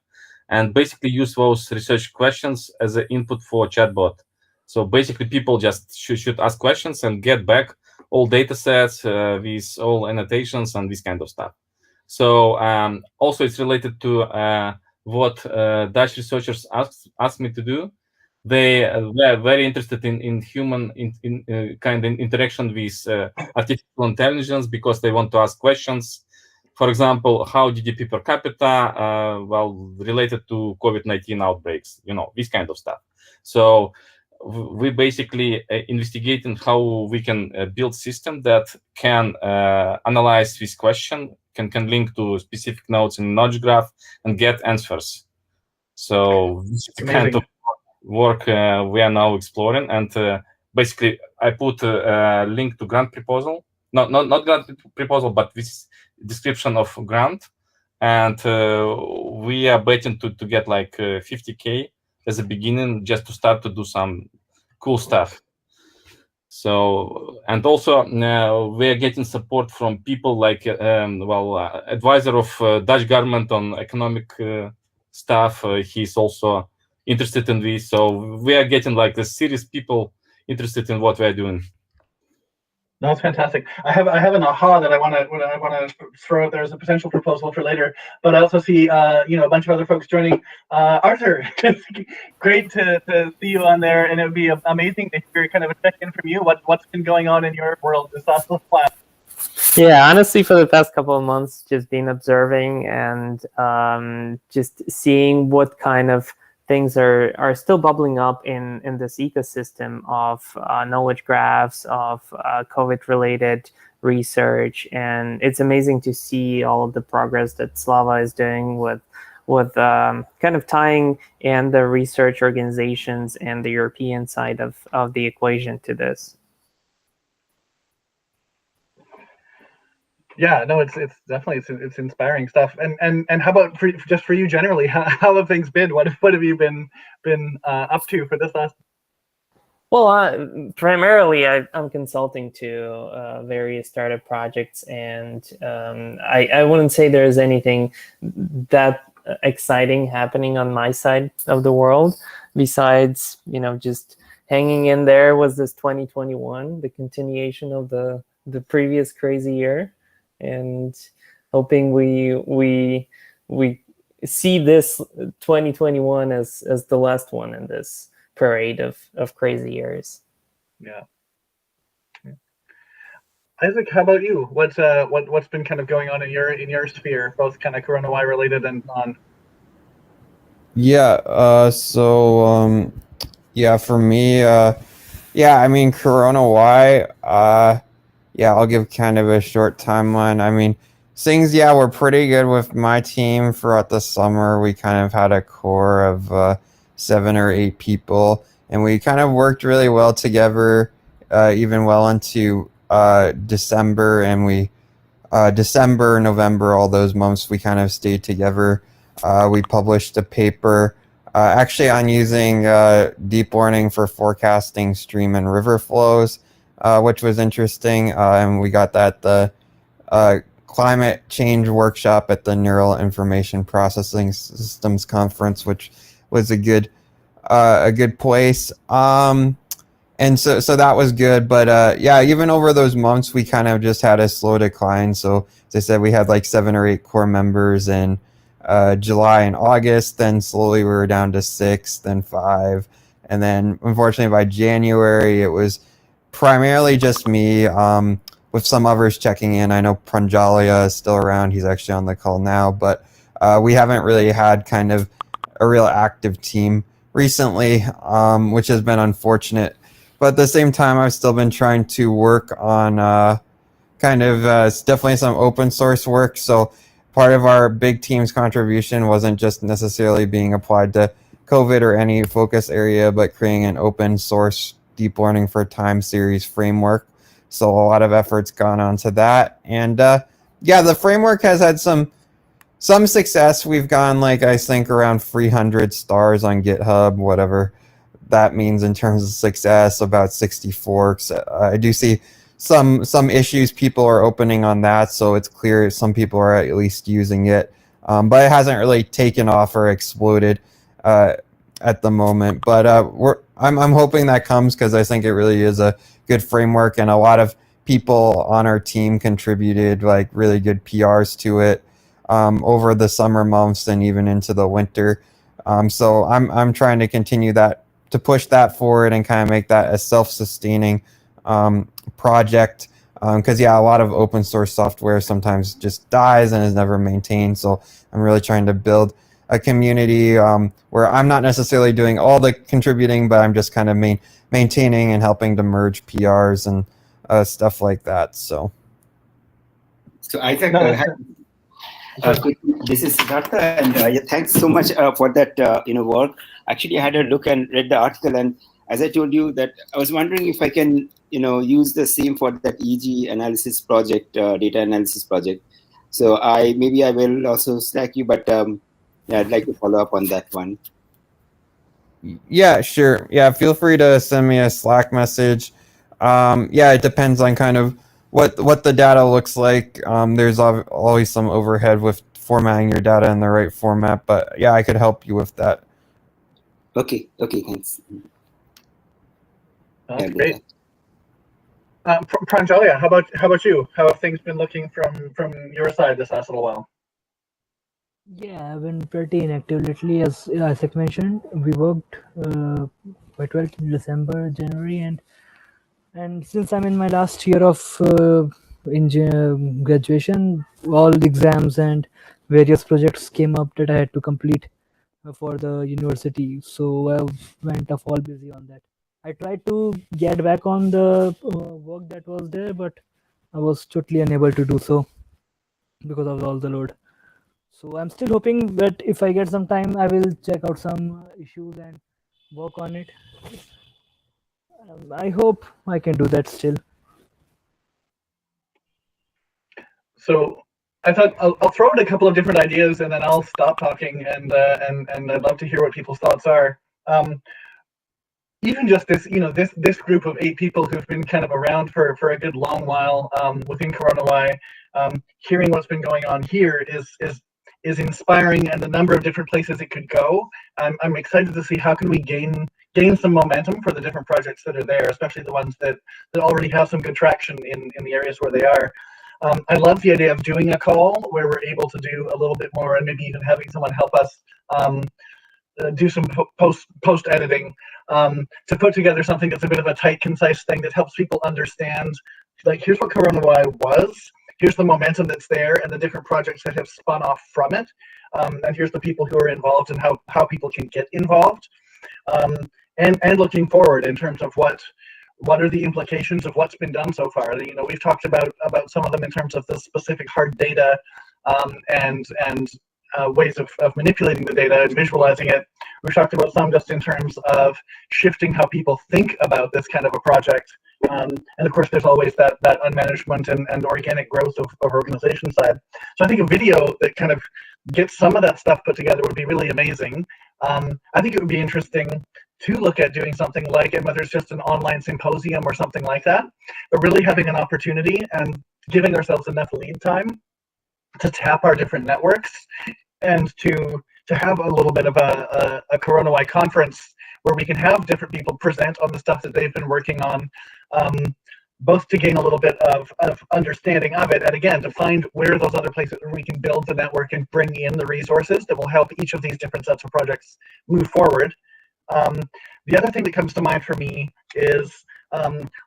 and basically use those research questions as an input for chatbot. So basically, people just should ask questions and get back all datasets with all annotations and this kind of stuff. So also it's related to what Dutch researchers asked me to do. They were very interested in human kind of interaction with artificial intelligence because they want to ask questions. For example, how GDP per capita, related to COVID-19 outbreaks, this kind of stuff. So we basically investigating how we can build system that can analyze this question, can link to specific nodes in knowledge graph and get answers. So this is the kind of work we are now exploring, and basically I put a link to grant proposal, not grant proposal, but this description of grant, and we are betting to get like 50K as a beginning, just to start to do some cool stuff. So, and also we are getting support from people like advisor of Dutch government on economic stuff. He's also interested in this. So we are getting like the serious people interested in what we are doing. No, it's fantastic. I have an aha that I want to throw out there as a potential proposal for later. But I also see a bunch of other folks joining. Arthur, it's great to see you on there, and it would be amazing to hear kind of a check-in from you. What's been going on in your world this last plan? Yeah, honestly, for the past couple of months, just been observing and just seeing what kind of things are still bubbling up in this ecosystem of knowledge graphs, of COVID-related research. And it's amazing to see all of the progress that Slava is doing with kind of tying in the research organizations and the European side of the equation to this. Yeah, no, it's definitely it's inspiring stuff. And how about just for you generally? How have things been? What have you been up to for this last? Well, primarily I'm consulting to various startup projects, and I wouldn't say there's anything that exciting happening on my side of the world besides, just hanging in there. Was this 2021, the continuation of the previous crazy year, and hoping we see this 2021 as the last one in this parade of crazy years. Yeah. Isaac, how about you? What's been kind of going on in your sphere, both kind of Corona Y related and non? Yeah, yeah, for me, yeah, I mean, Corona Y, yeah, I'll give kind of a short timeline. I mean, things, yeah, were pretty good with my team throughout the summer. We kind of had a core of 7 or 8 people, and we kind of worked really well together, even well into December, and December, November, all those months, we kind of stayed together. We published a paper actually on using deep learning for forecasting stream and river flows, which was interesting. And we got that at the climate change workshop at the Neural Information Processing Systems Conference, which was a good place. And so that was good, but yeah, even over those months, we kind of just had a slow decline. So as I said, we had like 7 or 8 core members in July and August. Then slowly we were down to 6, then 5, and then unfortunately by January it was primarily just me, with some others checking in. I know Pranjalia is still around; he's actually on the call now, but we haven't really had kind of a real active team recently, which has been unfortunate. But at the same time, I've still been trying to work on kind of definitely some open source work. So part of our big team's contribution wasn't just necessarily being applied to COVID or any focus area, but creating an open source deep learning for time series framework. So a lot of effort's gone onto that. And yeah, the framework has had some success. We've gone like, I think, around 300 stars on GitHub, whatever that means in terms of success, about 60 forks. I do see some issues people are opening on that, so it's clear some people are at least using it, but it hasn't really taken off or exploded at the moment. But I'm hoping that comes, because I think it really is a good framework, and a lot of people on our team contributed like really good PRs to it over the summer months and even into the winter. So I'm trying to continue that, to push that forward and kind of make that a self-sustaining project, because yeah, a lot of open source software sometimes just dies and is never maintained. So I'm really trying to build a community where I'm not necessarily doing all the contributing, but I'm just kind of maintaining and helping to merge PRs and stuff like that. So Isaac, No, this is Siddhartha, and yeah, thanks so much for that work. Actually, I had a look and read the article, and as I told you, that I was wondering if I can use the same for that EG analysis project, data analysis project. So maybe I will also Slack you, but yeah, I'd like to follow up on that one. Yeah, sure. Yeah, feel free to send me a Slack message. Yeah, it depends on kind of what the data looks like. There's always some overhead with formatting your data in the right format, but yeah, I could help you with that. Okay, thanks. that's great. Pranjalia, how about you? How have things been looking from your side this last little while? Yeah, I've been pretty inactive lately, as Isaac mentioned. We worked quite well in December, January, and since I'm in my last year of graduation, all the exams and various projects came up that I had to complete for the university. So I went off all busy on that. I tried to get back on the work that was there, but I was totally unable to do so because of all the load. So I'm still hoping that if I get some time, I will check out some issues and work on it. I hope I can do that still. So I thought I'll throw out a couple of different ideas and then I'll stop talking and I'd love to hear what people's thoughts are. Even just this, this group of 8 people who've been kind of around for a good long while within CoronaY, hearing what's been going on here is inspiring, and the number of different places it could go. I'm excited to see how can we gain some momentum for the different projects that are there, especially the ones that already have some good traction in the areas where they are. I love the idea of doing a call where we're able to do a little bit more, and maybe even having someone help us do some post editing to put together something that's a bit of a tight, concise thing that helps people understand, like, here's what CoronaY was, here's the momentum that's there, and the different projects that have spun off from it, and here's the people who are involved and how people can get involved, and looking forward in terms of what are the implications of what's been done so far. We've talked about some of them in terms of the specific hard data and ways of manipulating the data and visualizing it. We've talked about some just in terms of shifting how people think about this kind of a project. And of course, there's always that unmanagement and organic growth of organization side. So I think a video that kind of gets some of that stuff put together would be really amazing. I think it would be interesting to look at doing something like it, whether it's just an online symposium or something like that, but really having an opportunity and giving ourselves enough lead time to tap our different networks and to have a little bit of a CoronaY conference where we can have different people present on the stuff that they've been working on, both to gain a little bit of understanding of it, and again, to find where those other places where we can build the network and bring in the resources that will help each of these different sets of projects move forward. The other thing that comes to mind for me is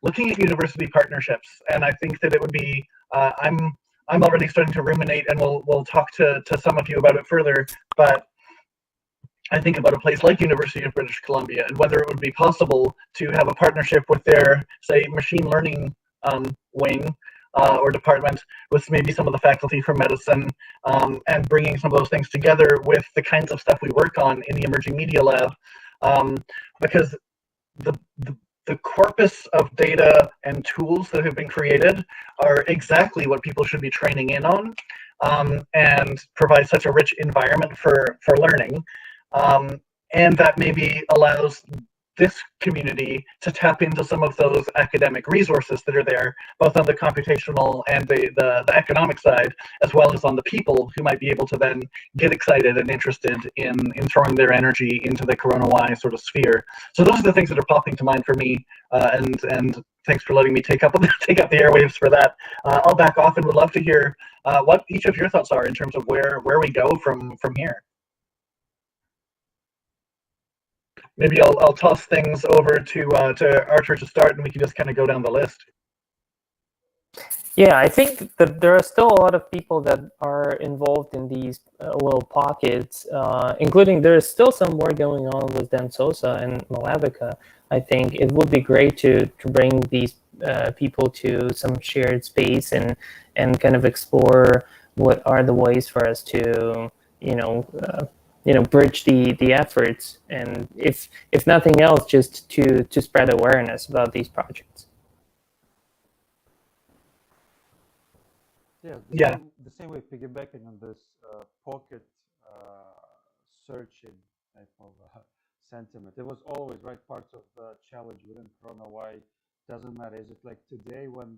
looking at university partnerships, and I think that it would be, I'm already starting to ruminate, and we'll talk to some of you about it further, but I think about a place like University of British Columbia and whether it would be possible to have a partnership with their, say, machine learning wing or department, with maybe some of the faculty from medicine, and bringing some of those things together with the kinds of stuff we work on in the emerging media lab, because the corpus of data and tools that have been created are exactly what people should be training in on, and provide such a rich environment for learning, and that maybe allows this community to tap into some of those academic resources that are there, both on the computational and the economic side, as well as on the people who might be able to then get excited and interested in throwing their energy into the CoronaY sort of sphere. So those are the things that are popping to mind for me, and thanks for letting me take up the airwaves for that. I'll back off and would love to hear what each of your thoughts are in terms of where we go from here. Maybe I'll toss things over to Archer to start, and we can just kind of go down the list. Yeah, I think that there are still a lot of people that are involved in these little pockets, including there's still some more going on with Dan Sosa and Malavica. I think it would be great to bring these people to some shared space and kind of explore what are the ways for us to, bridge the efforts, and if nothing else, just to spread awareness about these projects. Yeah, the same way, piggybacking on this pocket searching type of sentiment. It was always right parts of the challenge within CoronaY. Doesn't matter. Is it like today when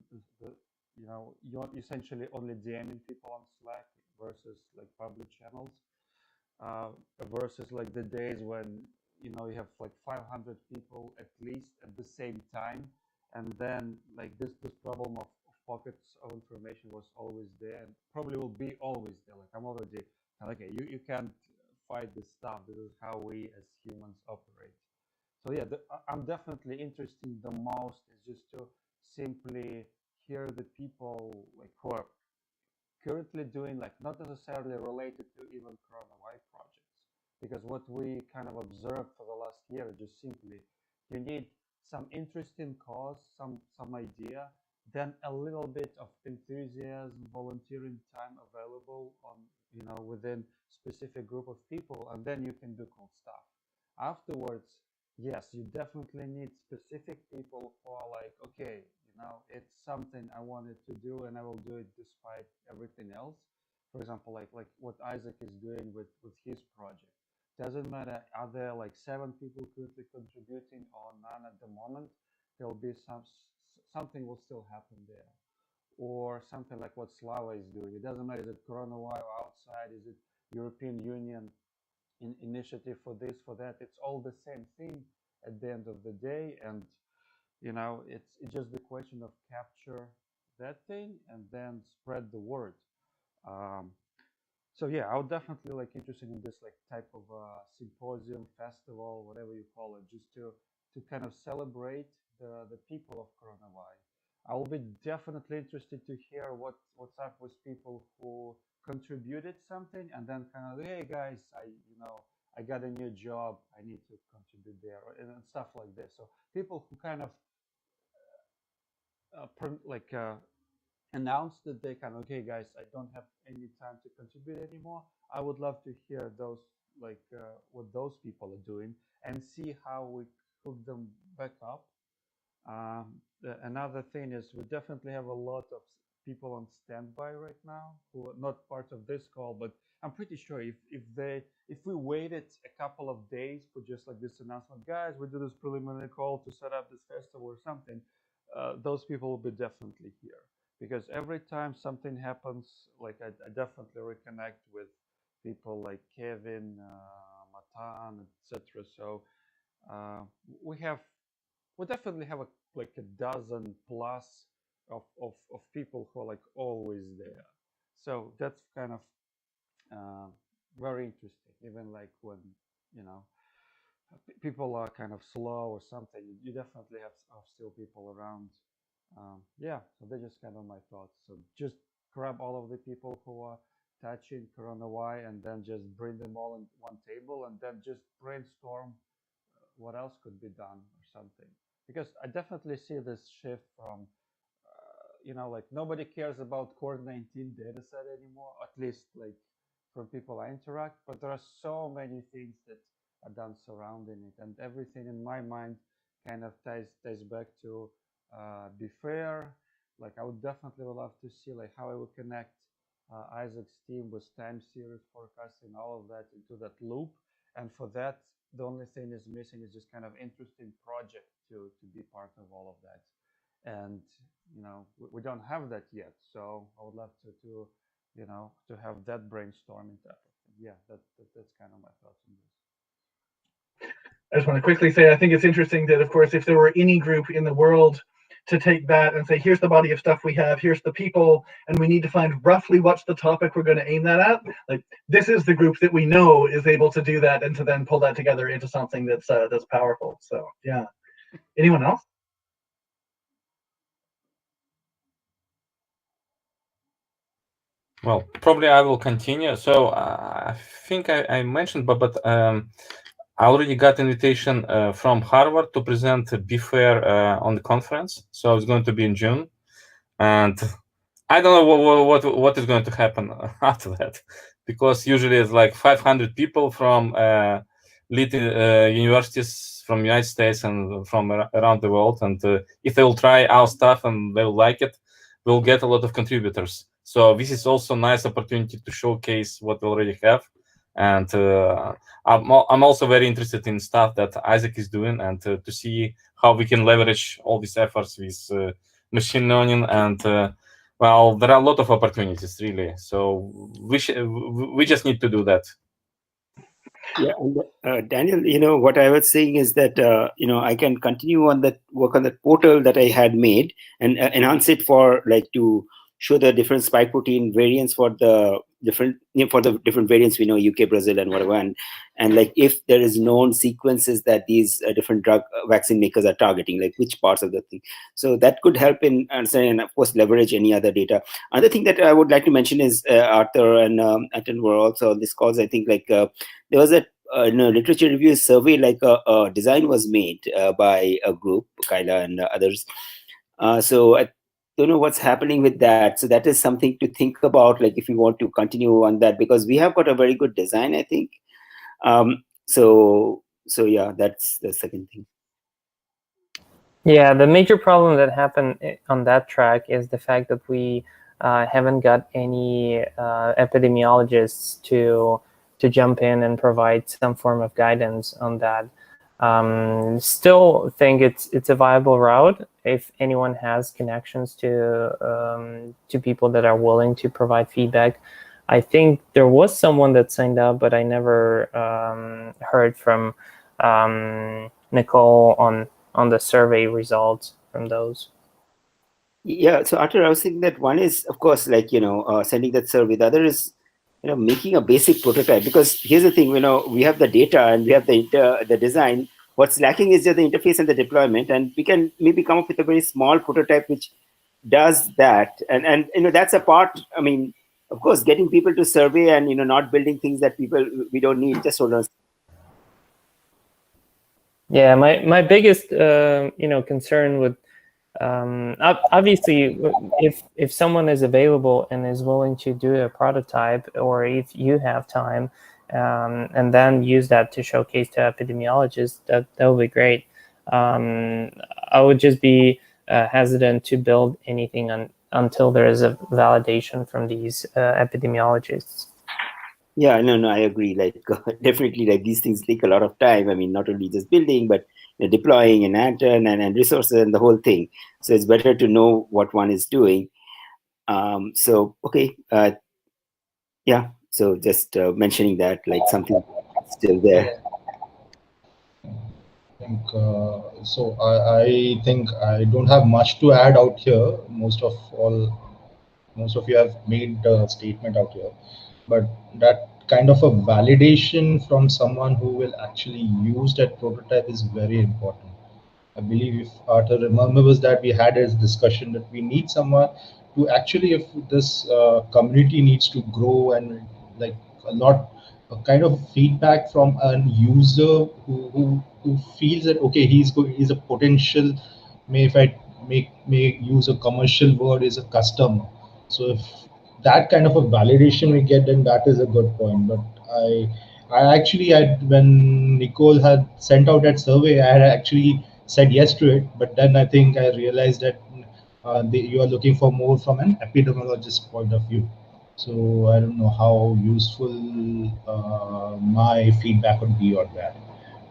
you're essentially only DMing people on Slack versus like public channels, versus like the days when you have like 500 people at least at the same time, and then like this problem of pockets of information was always there and probably will be always there. Like I'm already okay, you can't fight this stuff. This is how we as humans operate. So yeah, I'm definitely interested the most is just to simply hear the people like who are currently doing, like not necessarily related to even CoronaY projects, because what we kind of observed for the last year is just simply you need some interesting cause, some idea, then a little bit of enthusiasm, volunteering time available on within specific group of people, and then you can do cool stuff. Afterwards, yes, you definitely need specific people who are like, okay, it's something I wanted to do, and I will do it despite everything else. For example, like what Isaac is doing with his project. Doesn't matter, are there like 7 people currently contributing or none at the moment? There'll be something will still happen there, or something like what Slava is doing. It doesn't matter, is it coronavirus outside, is it European Union initiative for this, for that? It's all the same thing at the end of the day, and it's just the question of capture that thing and then spread the word. Um, so yeah, I would definitely like interested in this like type of symposium, festival, whatever you call it, just to kind of celebrate the people of coronavirus. I will be definitely interested to hear what's up with people who contributed something and then kind of, hey guys, I got a new job, I need to contribute there, and stuff like this. So people who kind of like announce that they can, okay guys, I don't have any time to contribute anymore. I would love to hear those, like what those people are doing, and see how we hook them back up. Another thing is we definitely have a lot of people on standby right now who are not part of this call, but I'm pretty sure if we waited a couple of days for just like this announcement, guys, we do this preliminary call to set up this festival or something, those people will be definitely here, because every time something happens, like I definitely reconnect with people like Kevin, Matan, etc. So uh, we have we definitely have like a dozen plus of people who are like always there. So that's kind of uh, very interesting. Even like when you know people are kind of slow or something, you definitely have still people around. Yeah, so they're just kind of my thoughts. So just grab all of the people who are touching coronavirus and then just bring them all in one table and then just brainstorm what else could be done or something. Because I definitely see this shift from like nobody cares about core 19 data set anymore, at least like from people I interact, but there are so many things that are done surrounding it, and everything in my mind kind of ties back to be fair. Like I would definitely love to see like how I would connect Isaac's team with time series forecasting, all of that into that loop. And for that, the only thing is missing is just kind of interesting project to be part of all of that. And we don't have that yet, so I would love to have that brainstorming type of thing. Yeah, that's kind of my thoughts on this. I just want to quickly say, I think it's interesting that, of course, if there were any group in the world to take that and say, here's the body of stuff we have, here's the people, and we need to find roughly what's the topic we're going to aim that at, like this is the group that we know is able to do that and to then pull that together into something that's powerful. So yeah. Anyone else? Well, probably I will continue. So I think I mentioned, but I already got invitation from Harvard to present BFair on the conference. So it's going to be in June, and I don't know what is going to happen after that, because usually it's like 500 people from leading universities from the United States and from around the world, and if they will try our stuff and they will like it, we'll get a lot of contributors. So this is also a nice opportunity to showcase what we already have. And I'm also very interested in stuff that Isaac is doing, and to see how we can leverage all these efforts with machine learning. And well, there are a lot of opportunities, really. So we just need to do that. Yeah, and, Daniel, what I was saying is that I can continue on that work on that portal that I had made and enhance it for like to show the different spike protein variants for the different variants we know, UK, Brazil, and whatever, and like if there is known sequences that these different drug vaccine makers are targeting, like which parts of the thing. So that could help in understanding, and of course leverage any other data. Another thing that I would like to mention is Arthur and Anton were also on this calls. I think like there was a literature review survey, like a design was made by a group, Kyla and others. So I don't know what's happening with that. So that is something to think about, like if you want to continue on that, because we have got a very good design, I think. So yeah, that's the second thing. Yeah, the major problem that happened on that track is the fact that we haven't got any epidemiologists to jump in and provide some form of guidance on that. Still think it's a viable route if anyone has connections to people that are willing to provide feedback. I think there was someone that signed up, but I never heard from Nicole on the survey results from those. Yeah, so Arthur, I was thinking that one is, of course, like, sending that survey. The other is, making a basic prototype. Because here's the thing, we have the data and we have the design. What's lacking is just the interface and the deployment. And we can maybe come up with a very small prototype which does that. And that's a part, I mean, of course, getting people to survey and, not building things that we don't need. Just hold on. Yeah, my biggest, concern with, obviously, if someone is available and is willing to do a prototype, or if you have time, and then use that to showcase to epidemiologists, that would be great. I would just be hesitant to build anything until there is a validation from these epidemiologists. Yeah, no, I agree. Like, definitely, like, these things take a lot of time. I mean, not only just building, but deploying and and resources and the whole thing. So it's better to know what one is doing. So, okay. Yeah, so just mentioning that, like, something still there. So I think I don't have much to add out here. Most of you have made a statement out here, but that kind of a validation from someone who will actually use that prototype is very important. I believe if Arthur remembers that we had a discussion that we need someone to actually, if this community needs to grow and like a lot, a kind of feedback from a user who feels that okay, he's a potential, if I may use a commercial word, is a customer. So if that kind of a validation we get, then that is a good point. But I actually had, when Nicole had sent out that survey, I had actually said yes to it. But then I think I realized that you are looking for more from an epidemiologist point of view. So I don't know how useful my feedback would be on that.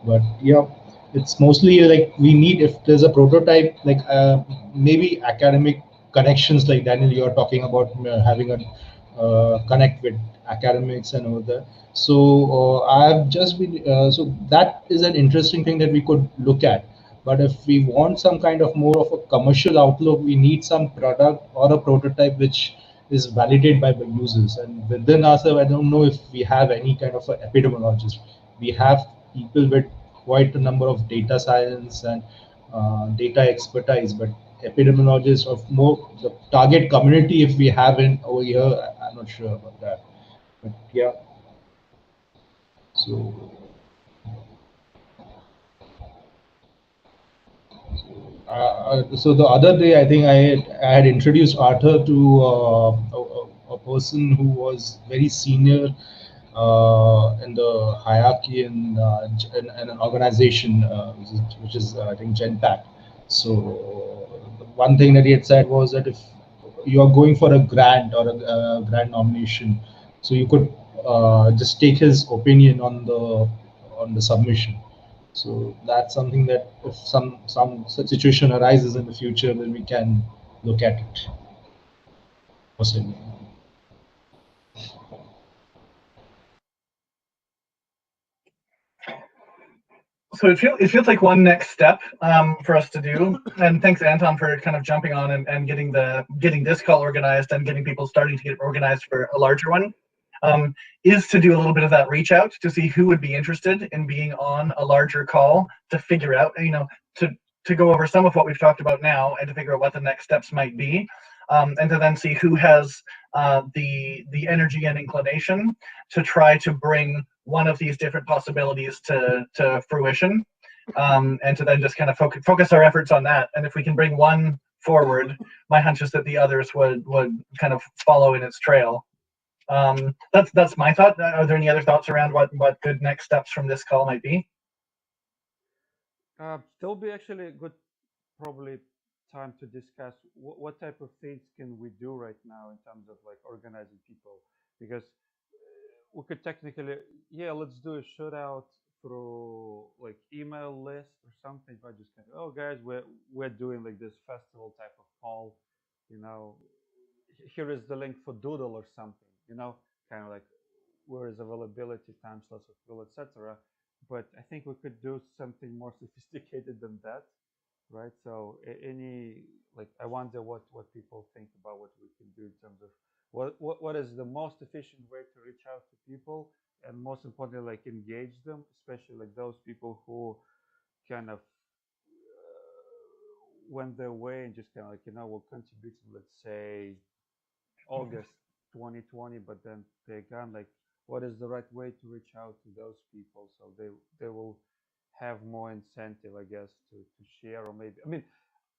But yeah, it's mostly like we need, if there's a prototype, like maybe academic connections, like Daniel, you're talking about having a connect with academics and all that. So I've just been so that is an interesting thing that we could look at. But if we want some kind of more of a commercial outlook, we need some product or a prototype which is validated by the users. And within ourselves, I don't know if we have any kind of an epidemiologist. We have people with quite a number of data science and data expertise, but epidemiologists of more the target community, if we have in over here, I'm not sure about that. But yeah, so so the other day, I think I had introduced Arthur to a person who was very senior in the hierarchy in an organization, which is I think Genpact. So the one thing that he had said was that if you are going for a grant or a grant nomination, so you could just take his opinion on the submission. So that's something that if some such situation arises in the future, then we can look at it. Possibly. So it feels like one next step for us to do. And thanks, Anton, for kind of jumping on and getting this call organized and getting people starting to get organized for a larger one. Is to do a little bit of that reach out to see who would be interested in being on a larger call to figure out, to go over some of what we've talked about now and to figure out what the next steps might be, and to then see who has the energy and inclination to try to bring one of these different possibilities to fruition, and to then just kind of focus our efforts on that. And if we can bring one forward, my hunch is that the others would kind of follow in its trail. That's my thought. Are there any other thoughts around what good next steps from this call might be? There'll be actually a good probably time to discuss what type of things can we do right now in terms of like organizing people, because we could technically, yeah, let's do a shootout through like email list or something, but just kind of, oh guys, we're doing like this festival type of call, you know, here is the link for Doodle or something, you know, kind of like where is availability, time slots of people, etc. But I think we could do something more sophisticated than that, right? So any, like, I wonder what people think about what we can do in terms of what is the most efficient way to reach out to people, and most importantly, like engage them, especially like those people who kind of went their way and just kind of like, you know, will contribute to, let's say, August 2020, but then they're gone. Like, what is the right way to reach out to those people so they will have more incentive, I guess, to share, or maybe, I mean,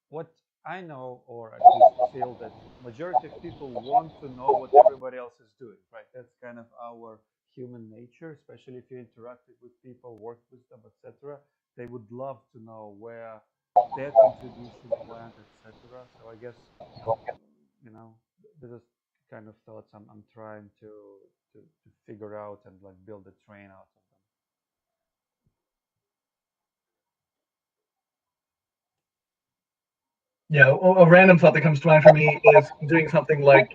what I know, or at least feel, that majority of people want to know what everybody else is doing, right? That's kind of our human nature, especially if you interacted with people, worked with them, etc. They would love to know where their contribution went, etc. So I guess, you know, this is kind of thoughts I'm trying to figure out and like build a train out of them. Yeah, a random thought that comes to mind for me is doing something like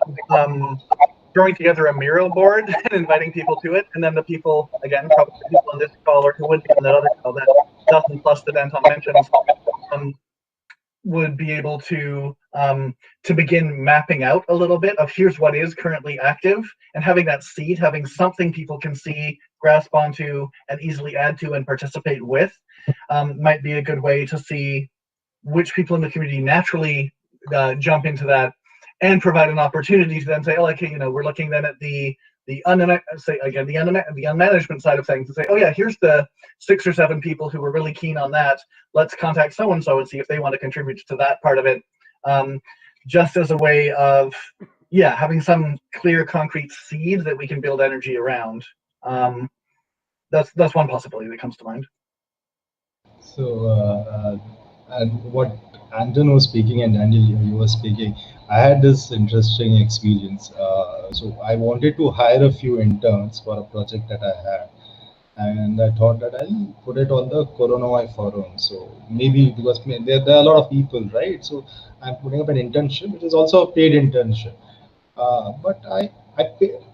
throwing together a mural board and inviting people to it, and then the people, again, probably the people on this call or who would be on that other call, that 1,000+ that Anton mentions, would be able to begin mapping out a little bit of here's what is currently active, and having that seed, having something people can see, grasp onto, and easily add to and participate with, might be a good way to see which people in the community naturally jump into that, and provide an opportunity to then say, oh, okay, you know, we're looking then at the unmanagement side of things, and say, oh yeah, here's the 6 or 7 people who were really keen on that. Let's contact so and so and see if they want to contribute to that part of it. Just as a way of, yeah, having some clear, concrete seed that we can build energy around. That's one possibility that comes to mind. So, and what Anton was speaking and Daniel, you were speaking, I had this interesting experience. So I wanted to hire a few interns for a project that I had, and I thought that I'll put it on the Coronawai forum. So maybe because there are a lot of people, right? So I'm putting up an internship, which is also a paid internship. But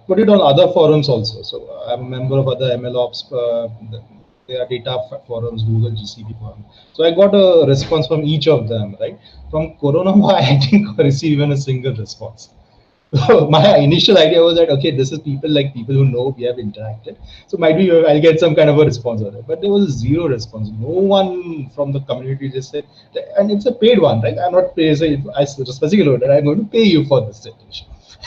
put it on other forums also. So I'm a member of other MLOps, there are data forums, Google GCP forum. So I got a response from each of them, right? From Corona, I didn't receive even a single response. So my initial idea was that, okay, this is people who know we have interacted. So might be I'll get some kind of a response on it. But there was zero response. No one from the community just said, and it's a paid one, right? I'm not paying, I specifically wrote that I'm going to pay you for this attention.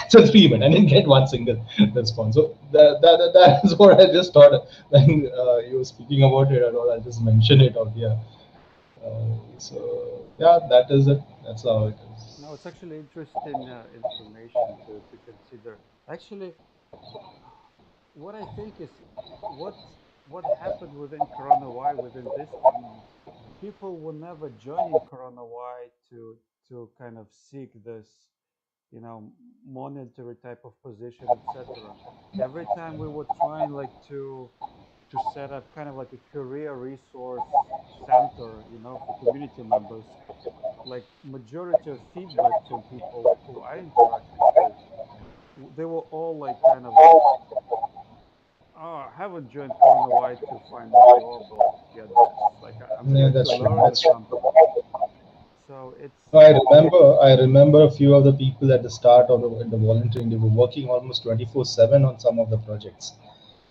So 3 minutes, I didn't get one single response. So that is what I just thought when you were speaking about it. I thought I'll just mention it out here. So yeah, that is it. That's how it is. No, it's actually interesting information to consider. Actually, what I think is what what happened within Corona Y within this community. People were never joining Corona Y to kind of seek this, you know, monetary type of position, etc. Every time we were trying like to set up kind of like a career resource center, you know, for community members, like majority of feedback from people who I interacted with, they were all like kind of like, oh, I haven't joined Corona White to find a job or get this. Like I'm Yeah, here to that's true. learn or That's true. something. So it's No, I remember a few of the people at the start of the volunteering. They were working almost 24/7 on some of the projects,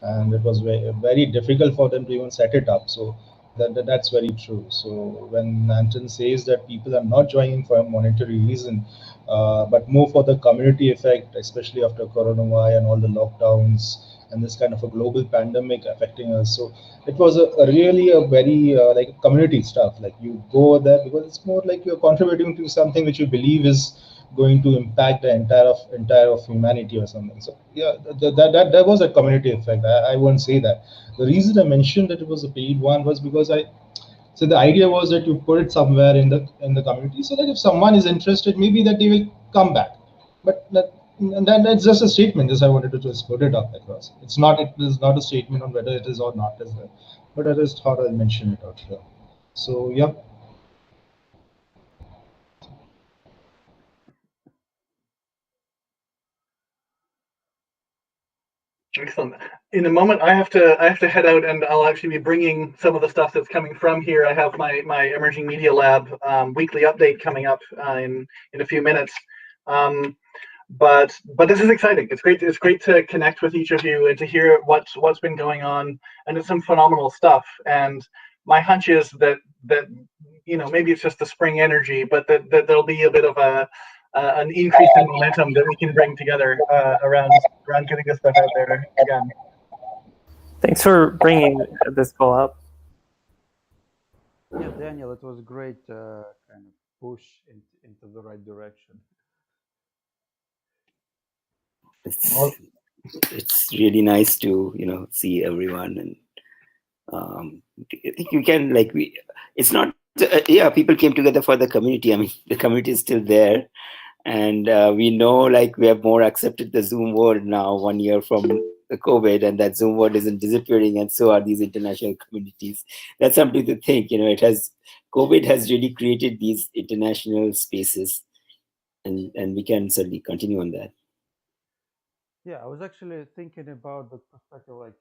and it was very difficult for them to even set it up. So that's very true. So when Anton says that people are not joining for a monetary reason, but more for the community effect, especially after Corona and all the lockdowns and this kind of a global pandemic affecting us. So it was a really a very like community stuff. Like you go there because it's more like you're contributing to something which you believe is going to impact the entire of humanity or something. So yeah, that was a community effect. I won't say that. The reason I mentioned that it was a paid one was because So the idea was that you put it somewhere in the community, so that if someone is interested, maybe that they will come back. But and that's just a statement. Just I wanted to just put it up across. It's not. It is not a statement on whether it is or not is there. But I just thought I'll mention it out here. So yeah. Excellent. In a moment, I have to head out, and I'll actually be bringing some of the stuff that's coming from here. I have my emerging media lab weekly update coming up in a few minutes. But this is exciting. It's great. It's great to connect with each of you and to hear what's been going on. And it's some phenomenal stuff. And my hunch is that maybe it's just the spring energy, but that there'll be a bit of an increase in momentum that we can bring together around getting this stuff out there again. Thanks for bringing this call up. Yeah, Daniel, it was great kind of push into the right direction. It's really nice to see everyone, and I think you can it's not yeah, people came together for the community. I mean, the community is still there, and we know we have more accepted the Zoom world now 1 year from the COVID, and that Zoom world isn't disappearing, and so are these international communities. That's something to think. COVID has really created these international spaces, and we can certainly continue on that. Yeah, I was actually thinking about the perspective,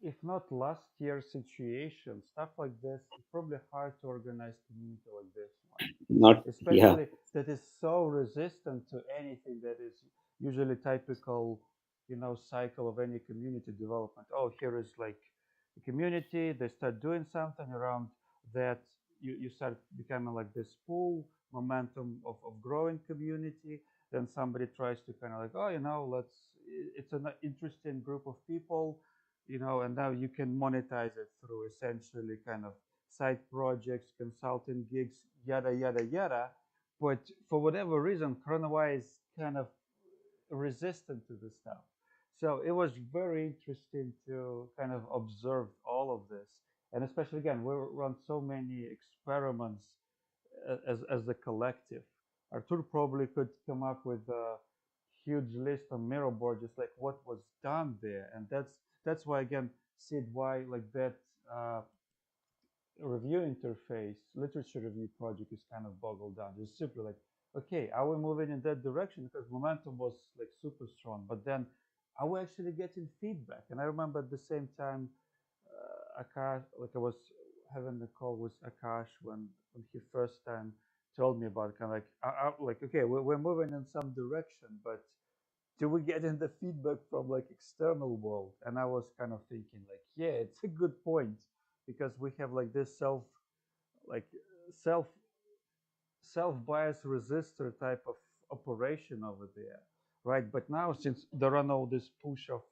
if not last year's situation, stuff like this, it's probably hard to organize community like this one, Not yeah. especially that is so resistant to anything that is usually typical, cycle of any community development. Oh, here is a community, they start doing something around that, you start becoming like this pool momentum of growing community. Then somebody tries to kind of oh, it's an interesting group of people, and now you can monetize it through essentially kind of side projects, consulting gigs, yada yada yada. But for whatever reason, CoronaWise is kind of resistant to this stuff. So it was very interesting to kind of observe all of this, and especially again, we run so many experiments as a collective. Artur probably could come up with a huge list on Mirrorboard, just like what was done there, and that's why again, Sid, why that uh, review interface, literature review project is kind of boggled down. It's simply okay, are we moving in that direction? Because momentum was super strong, but then are we actually getting feedback? And I remember at the same time, Akash, I was having a call with Akash when he first time told me about it, kind of okay, we're moving in some direction, but do we get in the feedback from external world? And I was kind of thinking yeah, it's a good point, because we have this like self self-bias resistor type of operation over there, right? But now, since there are no this push of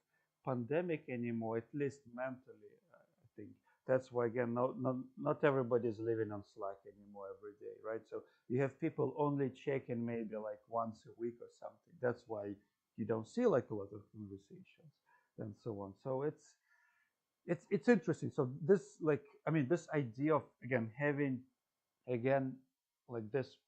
pandemic anymore, at least mentally, I think that's why again, not everybody is living on Slack anymore every day, right? So you have people only checking maybe once a week or something. That's why you don't see a lot of conversations and so on. So it's interesting. So this this idea of again having again this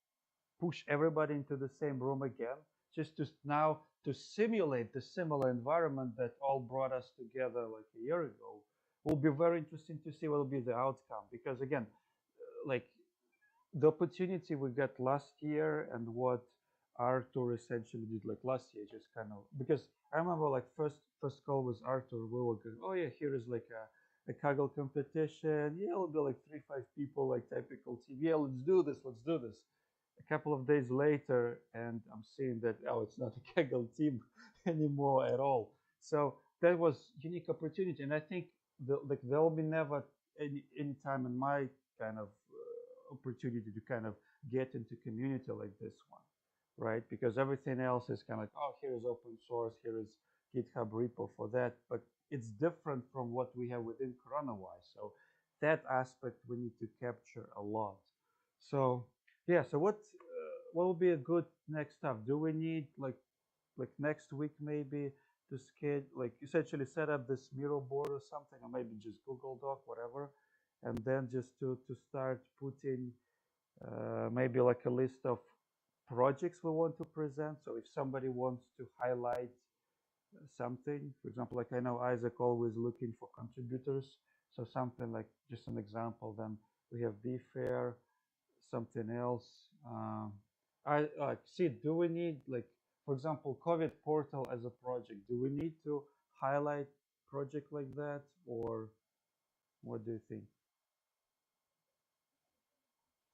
push everybody into the same room again, just to now to simulate the similar environment that all brought us together a year ago, will be very interesting to see what will be the outcome. Because again, like the opportunity we got last year and what Arthur essentially did last year, just kind of, because I remember first call with Arthur, we were going, oh yeah, here is a Kaggle competition. Yeah, it'll be 3-5 people, typical team. Yeah, let's do this, let's do this. A couple of days later, and I'm seeing that it's not a Kaggle team anymore at all. So that was unique opportunity, and I think there will be never any time in my kind of opportunity to kind of get into community like this one, right? Because everything else is kind of oh, here is open source, here is GitHub repo for that, but it's different from what we have within CoronaWise. So that aspect we need to capture a lot. So yeah, so what will be a good next step? Do we need next week maybe to schedule essentially set up this Miro board or something, or maybe just Google Doc, whatever, and then just to start putting maybe like a list of projects we want to present. So if somebody wants to highlight something, for example, like I know Isaac always looking for contributors. So something like just an example, then we have BFair, something else. I see, do we need, like, for example, COVID portal as a project? Do we need to highlight project like that, or what do you think?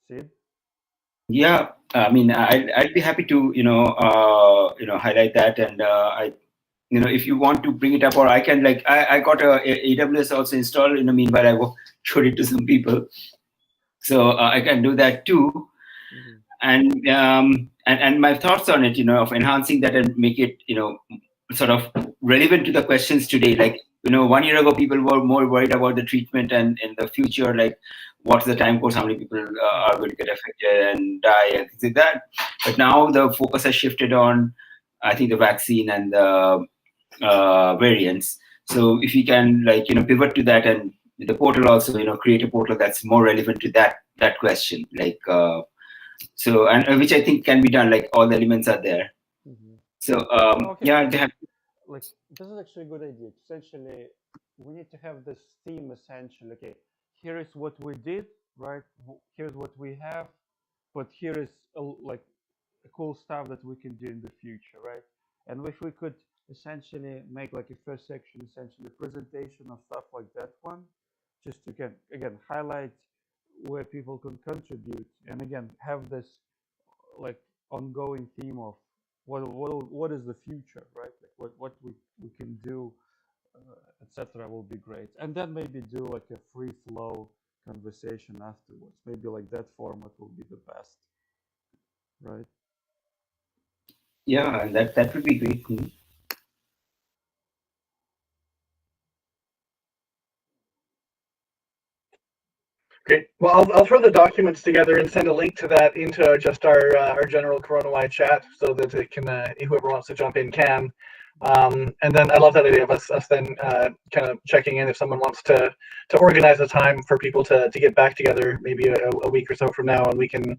Sid? Yeah, I mean, I'd be happy to highlight that, and if you want to bring it up, or I can, like, I got a AWS also installed. In the meanwhile, I showed it to some people, so I can do that too. And my thoughts on it, of enhancing that and make it, sort of relevant to the questions today. Like, 1 year ago, people were more worried about the treatment, and in the future, like, what's the time course, how many people are going to get affected and die, and things like that. But now the focus has shifted on, I think, the vaccine and the variants. So if you can, like, pivot to that, and the portal also, create a portal that's more relevant to that question, like, so, and which I think can be done. Like, all the elements are there. So Okay, yeah, they have. like, this is actually a good idea. Essentially, we need to have this theme. Essentially, okay, here is what we did, right? Here's what we have, but here is like cool stuff that we can do in the future, right? And if we could essentially make like a first section, essentially presentation of stuff like that one, just to again highlight where people can contribute, and again have this like ongoing theme of what is the future, right? Like what we can do, etc. will be great, and then maybe do like a free flow conversation afterwards. Maybe like that format will be the best, right? Yeah, that would be great. Great. Well, I'll throw the documents together and send a link to that into just our general CoronaWide chat, so that it can whoever wants to jump in can. And then I love that idea of us then kind of checking in if someone wants to organize a time for people to get back together, maybe a week or so from now, and we can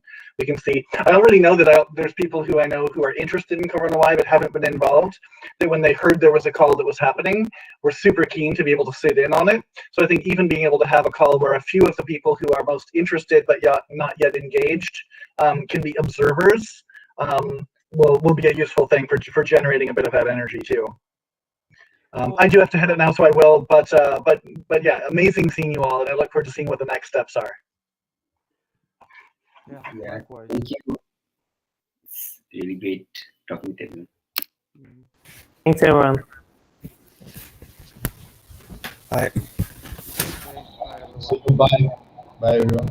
see. I already know that there's people who I know who are interested in CoronaWide but haven't been involved. That when they heard there was a call that was happening, were super keen to be able to sit in on it. So I think even being able to have a call where a few of the people who are most interested but not yet engaged can be observers. Will be a useful thing for generating a bit of that energy too. I do have to head it now, so I will. But yeah, amazing seeing you all, and I look forward to seeing what the next steps are. Yeah, likewise. Thank you. It's really great talking with everyone. Thanks, everyone. Bye. So bye, bye everyone.